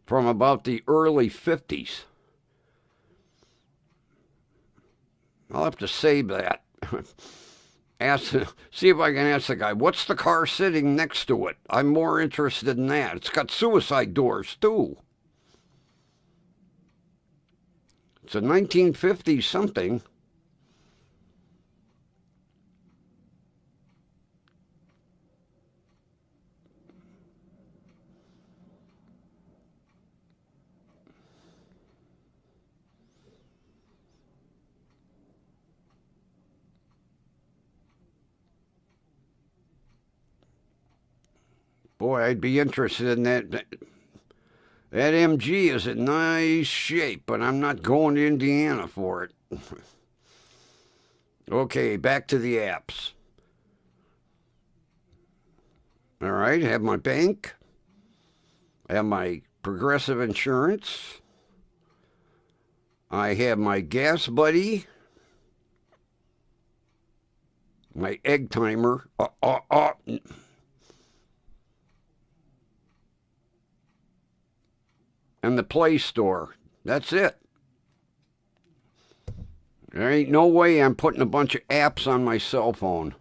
from about the early 50s. I'll have to save that. See if I can ask the guy, what's the car sitting next to it? I'm more interested in that. It's got suicide doors, too. It's a 1950 something. Boy, I'd be interested in that. That MG is in nice shape, but I'm not going to Indiana for it. Okay, back to the apps. All right, I have my bank. I have my Progressive insurance. I have my Gas Buddy. My egg timer. And the Play Store. That's it. There ain't no way I'm putting a bunch of apps on my cell phone.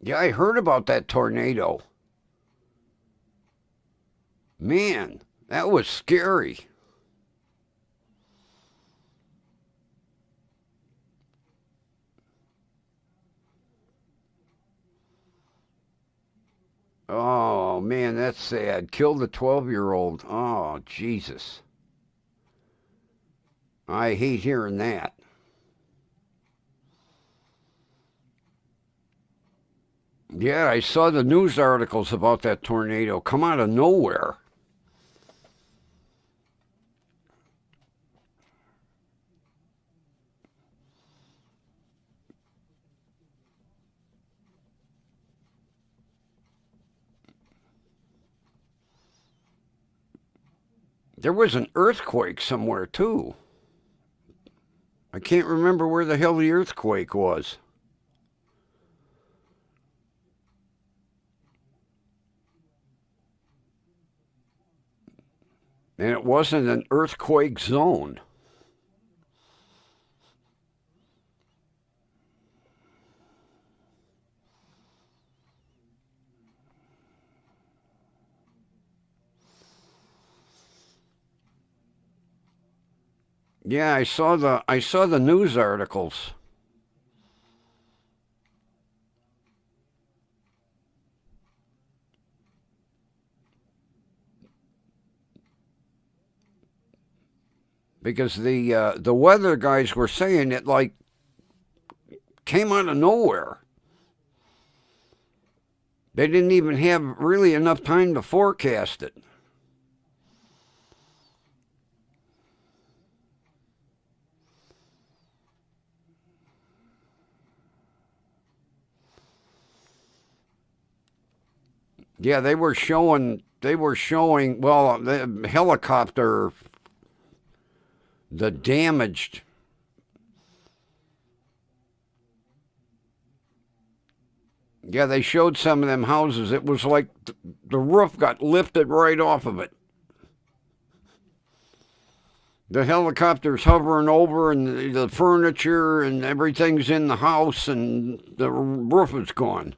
Yeah, I heard about that tornado. Man, that was scary. Oh, man, that's sad. Killed a 12-year-old. Oh, Jesus. I hate hearing that. Yeah, I saw the news articles about that tornado come out of nowhere. There was an earthquake somewhere, too. I can't remember where the hell the earthquake was. And it wasn't an earthquake zone. Yeah, I saw the news articles. Because the weather guys were saying it like came out of nowhere. They didn't even have really enough time to forecast it. Yeah, they were showing. They were showing. Well, the helicopter, the damaged. Yeah, they showed some of them houses. It was like the roof got lifted right off of it. The helicopter's hovering over, and the furniture and everything's in the house, and the roof is gone.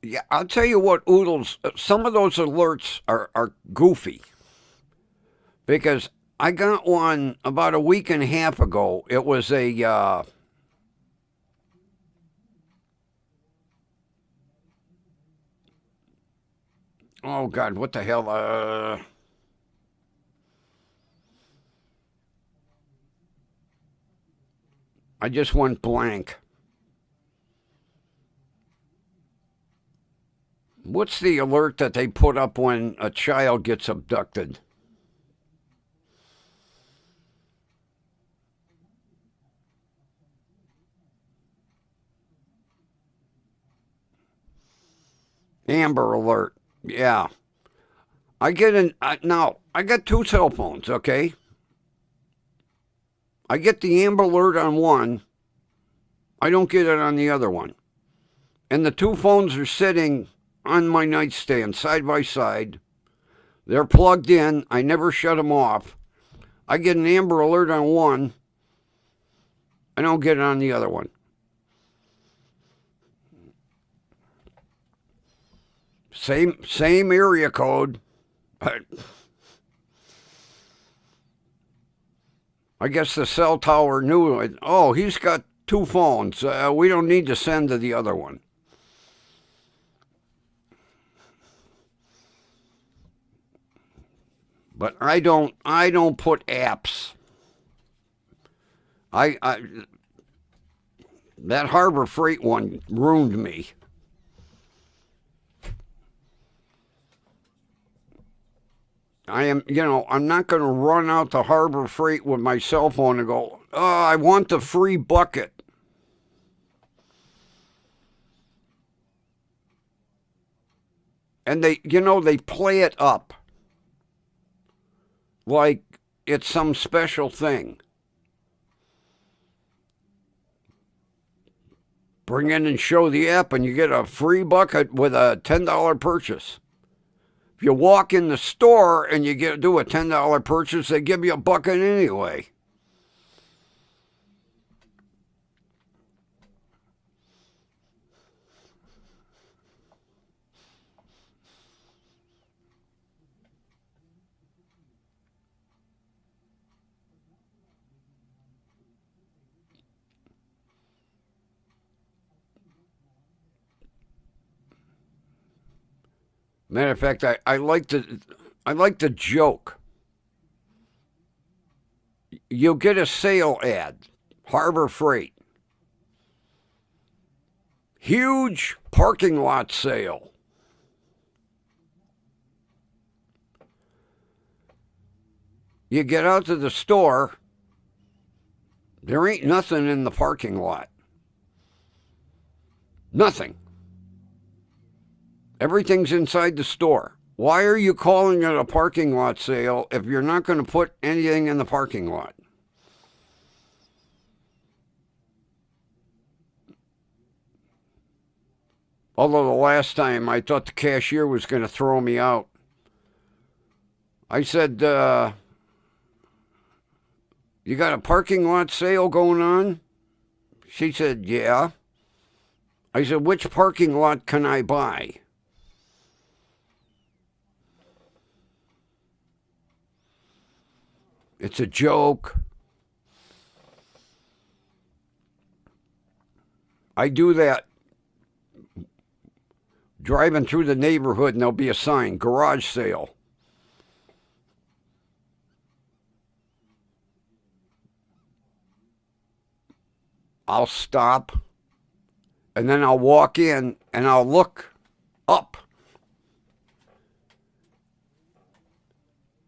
Yeah, I'll tell you what, Oodles, some of those alerts are goofy because I got one about a week and a half ago. It was oh God, what the hell? I just went blank. What's the alert that they put up when a child gets abducted? Amber Alert. Yeah. I get an now. I got two cell phones. Okay. I get the Amber Alert on one. I don't get it on the other one. And the two phones are sitting on my nightstand side by side. They're plugged in. I never shut them off. I get an Amber Alert on one. I don't get it on the other one. Same area code. But I guess the cell tower knew it. Oh, he's got two phones. We don't need to send to the other one. But I don't. I don't put apps. I that Harbor Freight one ruined me. I'm not going to run out to Harbor Freight with my cell phone and go, oh, I want the free bucket. And they play it up like it's some special thing. Bring in and show the app, and you get a free bucket with a $10 purchase. If you walk in the store and you do a $10 purchase, they give you a bucket anyway. Matter of fact, I like to joke. You'll get a sale ad, Harbor Freight. Huge parking lot sale. You get out to the store, there ain't nothing in the parking lot. Nothing. Everything's inside the store. Why are you calling it a parking lot sale if you're not going to put anything in the parking lot? Although the last time I thought the cashier was going to throw me out. I said, you got a parking lot sale going on? She said, yeah. I said, which parking lot can I buy? It's a joke. I do that driving through the neighborhood and there'll be a sign, garage sale. I'll stop and then I'll walk in and I'll look up.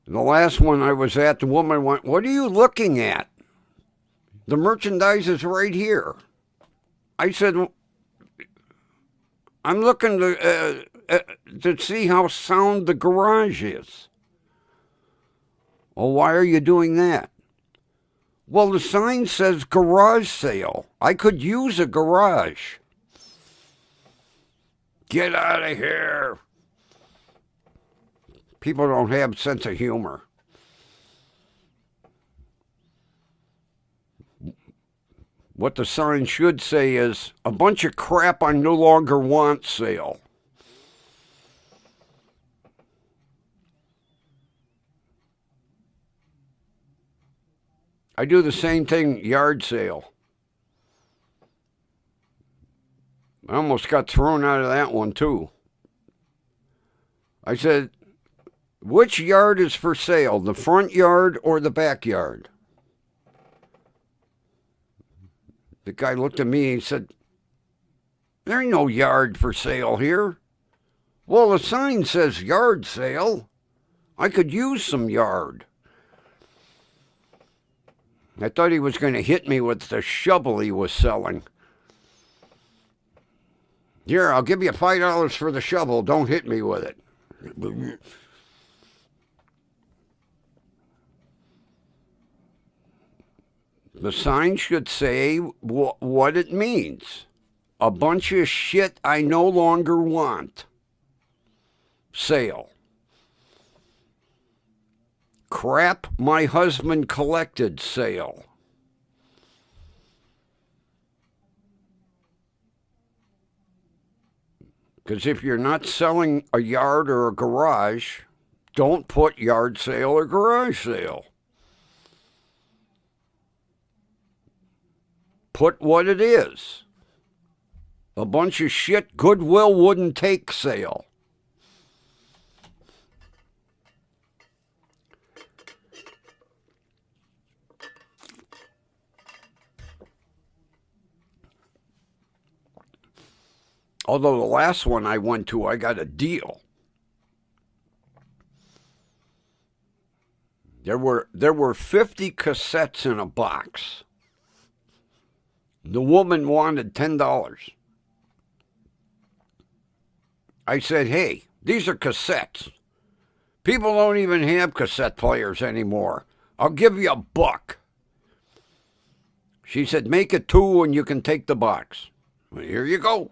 The last one I was at, the woman went, "What are you looking at? The merchandise is right here." I said, "I'm looking to see how sound the garage is." "Well, why are you doing that?" "Well, the sign says garage sale. I could use a garage." Get out of here. People don't have a sense of humor. What the sign should say is, a bunch of crap I no longer want sale. I do the same thing, yard sale. I almost got thrown out of that one too. I said, which yard is for sale, the front yard or the backyard? The guy looked at me and he said, there ain't no yard for sale here. Well, the sign says yard sale. I could use some yard. I thought he was going to hit me with the shovel he was selling. Here, I'll give you $5 for the shovel. Don't hit me with it. The sign should say what it means. A bunch of shit I no longer want. Sale. Crap my husband collected sale. Because if you're not selling a yard or a garage, don't put yard sale or garage sale. Put what it is. A bunch of shit Goodwill wouldn't take sale. Although the last one I went to, I got a deal. There were 50 cassettes in a box. The woman wanted $10. I said, hey, these are cassettes. People don't even have cassette players anymore. I'll give you $1. She said, make it 2 and you can take the box. Well, here you go.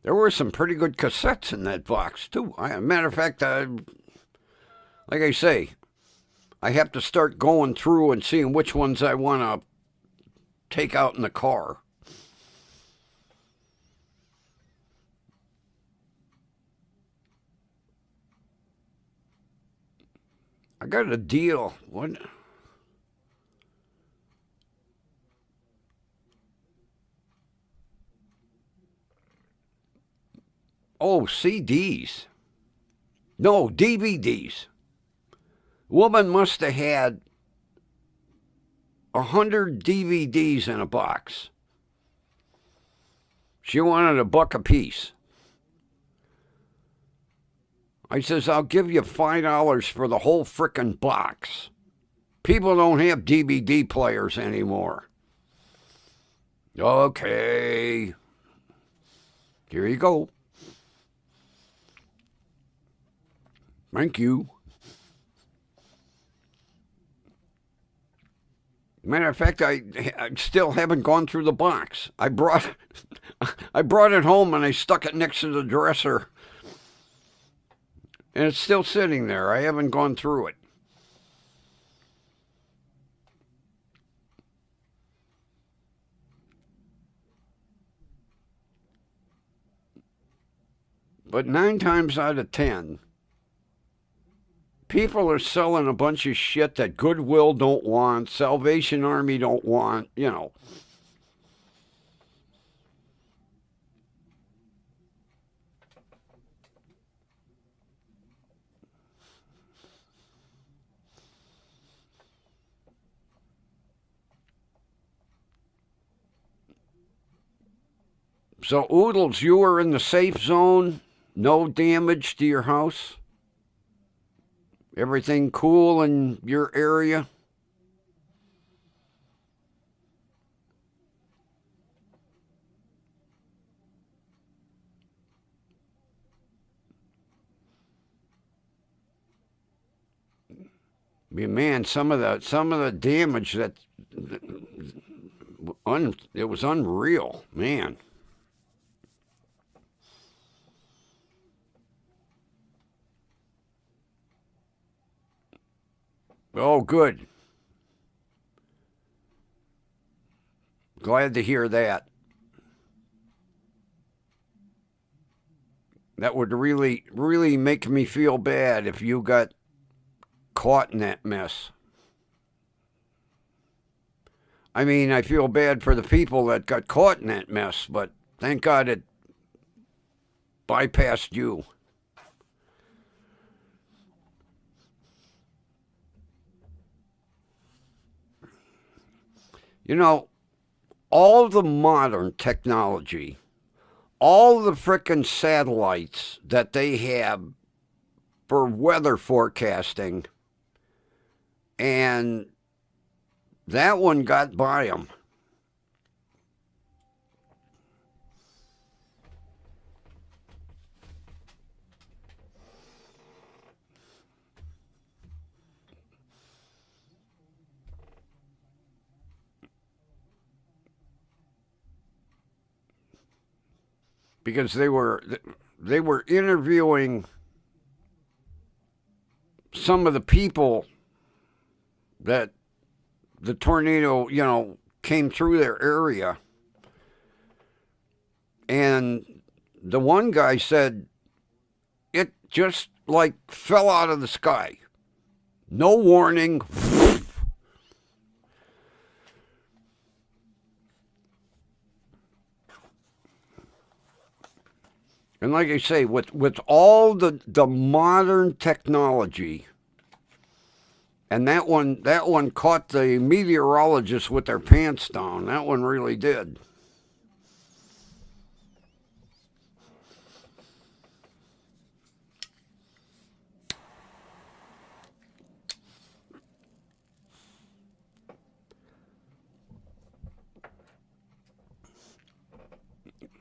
There were some pretty good cassettes in that box, too. Matter of fact, like I say, I have to start going through and seeing which ones I want to take out in the car. I got a deal. What? Oh, CDs. No, DVDs. Woman must have had 100 DVDs in a box. She wanted $1 a piece. I says, I'll give you $5 for the whole frickin' box. People don't have DVD players anymore. Okay. Here you go. Thank you. Matter of fact, I still haven't gone through the box. I brought it home and I stuck it next to the dresser. And it's still sitting there. I haven't gone through it. But 9 times out of 10, people are selling a bunch of shit that Goodwill don't want, Salvation Army don't want, you know. So, Oodles, you were in the safe zone? No damage to your house? Everything cool in your area? Man, some of the damage that it was unreal, man. Oh, good. Glad to hear that. That would really, really make me feel bad if you got caught in that mess. I mean, I feel bad for the people that got caught in that mess, but thank God it bypassed you. You know, all the modern technology, all the frickin' satellites that they have for weather forecasting, and that one got by them. Because they were interviewing some of the people that the tornado, you know, came through their area. And the one guy said it just like fell out of the sky. No warning. And like I say, with all the modern technology, and that one caught the meteorologists with their pants down. That one really did.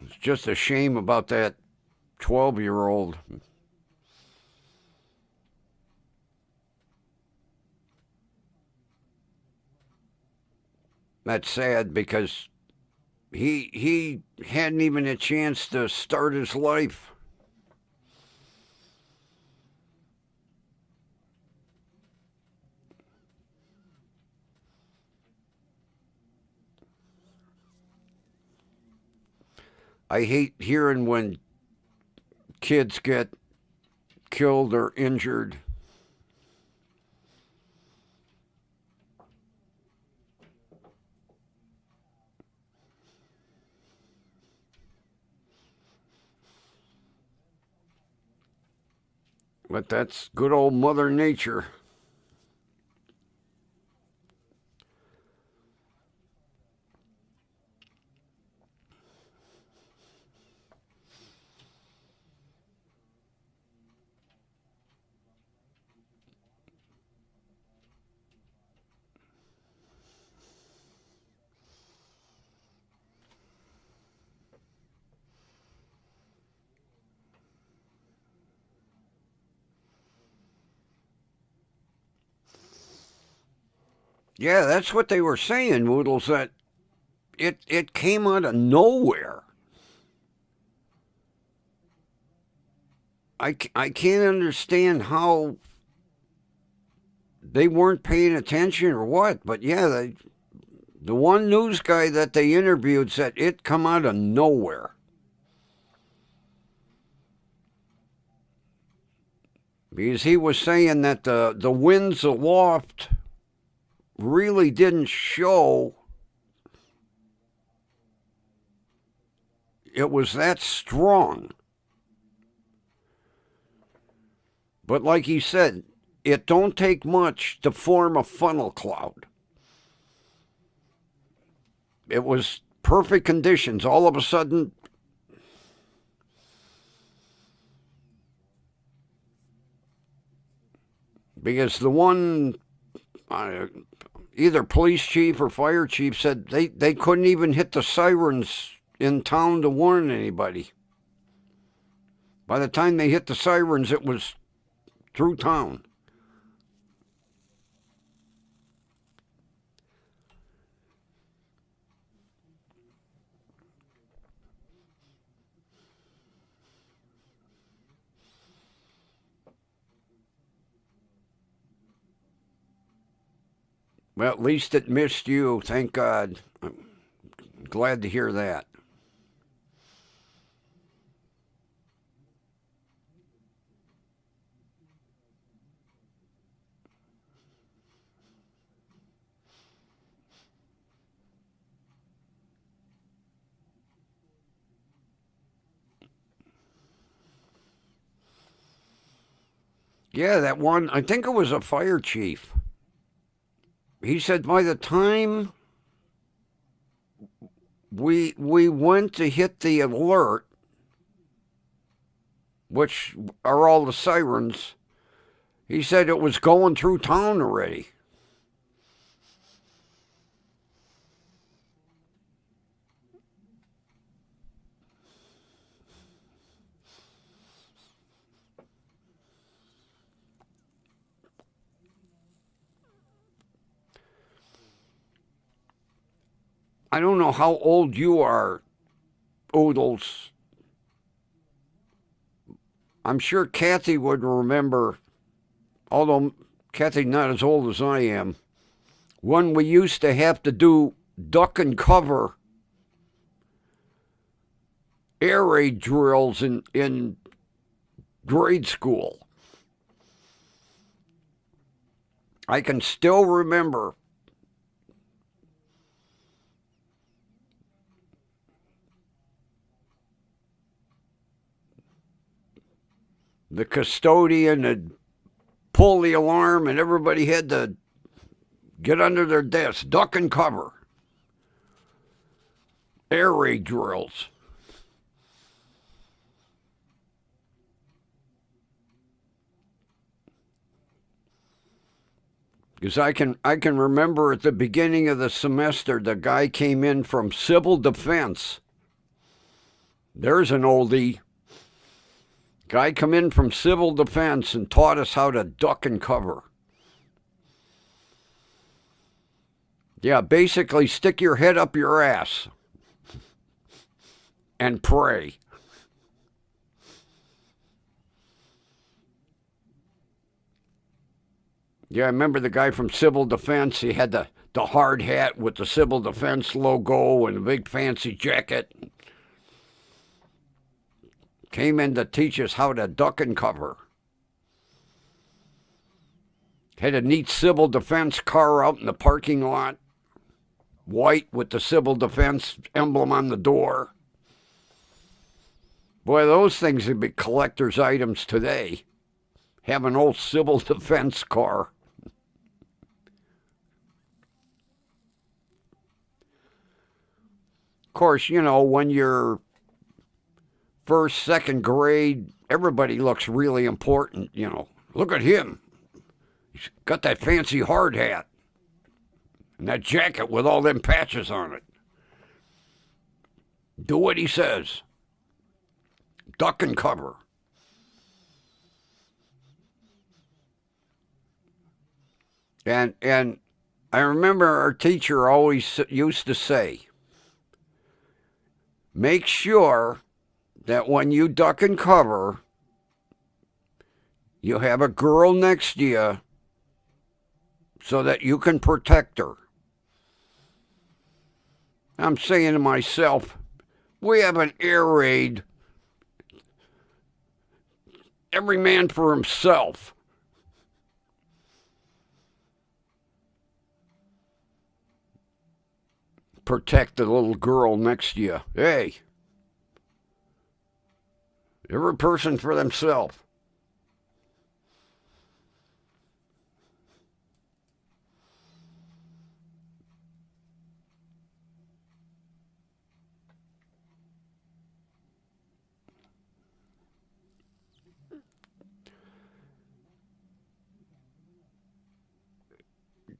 It's just a shame about that 12-year-old. That's sad because he hadn't even a chance to start his life. I hate hearing when kids get killed or injured. But that's good old Mother Nature. Yeah, that's what they were saying, Woodles, that it came out of nowhere. I can't understand how they weren't paying attention or what, but yeah, the one news guy that they interviewed said it come out of nowhere. Because he was saying that the winds aloft really didn't show it was that strong. But like he said, it don't take much to form a funnel cloud. It was perfect conditions. All of a sudden, because the one, either police chief or fire chief said they couldn't even hit the sirens in town to warn anybody. By the time they hit the sirens, it was through town. Well, at least it missed you, thank God. I'm glad to hear that. Yeah, that one, I think it was a fire chief. He said by the time we went to hit the alert, which are all the sirens, he said it was going through town already. I don't know how old you are, Oodles. I'm sure Kathy would remember, although Kathy's not as old as I am, when we used to have to do duck and cover air raid drills in grade school. I can still remember the custodian had pulled the alarm and everybody had to get under their desk, duck and cover. Air raid drills. Because I can remember at the beginning of the semester, the guy came in from civil defense. There's an oldie. Guy come in from civil defense and taught us how to duck and cover. Yeah, basically stick your head up your ass and pray. Yeah, I remember the guy from civil defense. He had the hard hat with the civil defense logo and a big fancy jacket. Came in to teach us how to duck and cover. Had a neat civil defense car out in the parking lot. White with the civil defense emblem on the door. Boy, those things would be collector's items today. have an old civil defense car. Of course, you know, when you're first, second grade, everybody looks really important, you know. Look at him. He's got that fancy hard hat and that jacket with all them patches on it. Do what he says. Duck and cover. And I remember our teacher always used to say, make sure that when you duck and cover, you have a girl next to you so that you can protect her. I'm saying to myself, we have an air raid. Every man for himself. Protect the little girl next to you. Hey. Every person for themselves.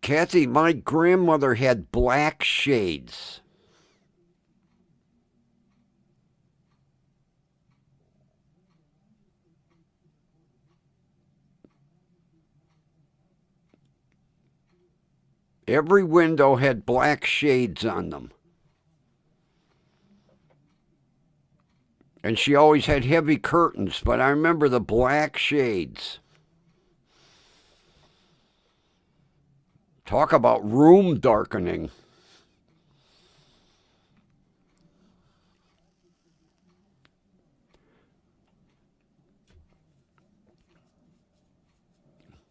Kathy, my grandmother had black shades. Every window had black shades on them. And she always had heavy curtains, but I remember the black shades. Talk about room darkening.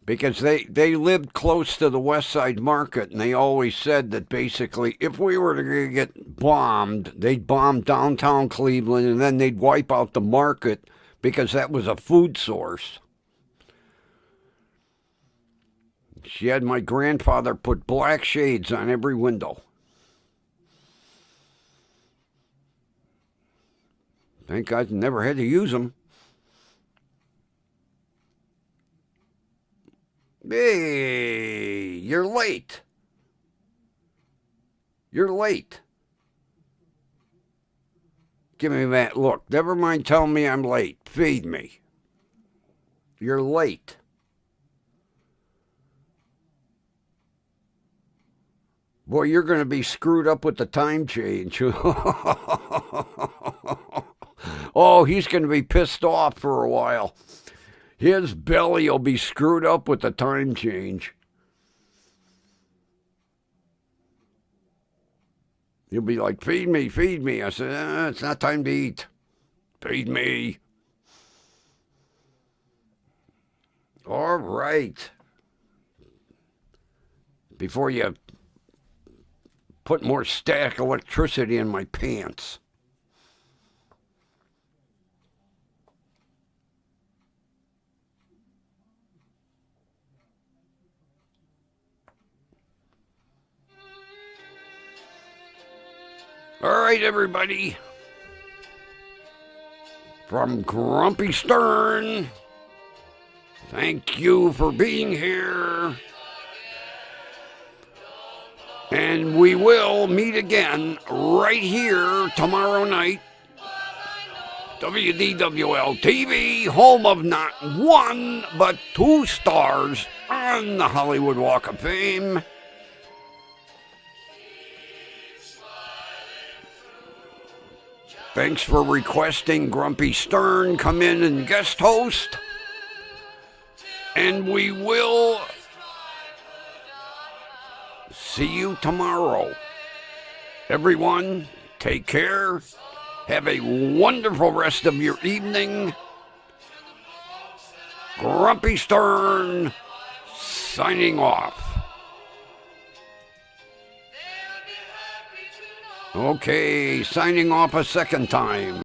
Because they lived close to the West Side Market, and they always said that basically if we were to get bombed, they'd bomb downtown Cleveland, and then they'd wipe out the market because that was a food source. She had my grandfather put black shades on every window. Thank God never had to use them. Hey, you're late. You're late. Give me that look. Never mind telling me I'm late. Feed me. You're late. Boy, you're going to be screwed up with the time change. Oh, he's going to be pissed off for a while. His belly will be screwed up with the time change. He'll be like, feed me, feed me. I said, it's not time to eat. Feed me. All right. Before you put more static electricity in my pants. All right, everybody. From Grumpy Stern, thank you for being here. And we will meet again right here tomorrow night. WDWL TV, home of not one, but 2 stars on the Hollywood Walk of Fame. Thanks for requesting Grumpy Stern come in and guest host. And we will see you tomorrow. Everyone, take care. Have a wonderful rest of your evening. Grumpy Stern signing off. Okay, signing off a second time.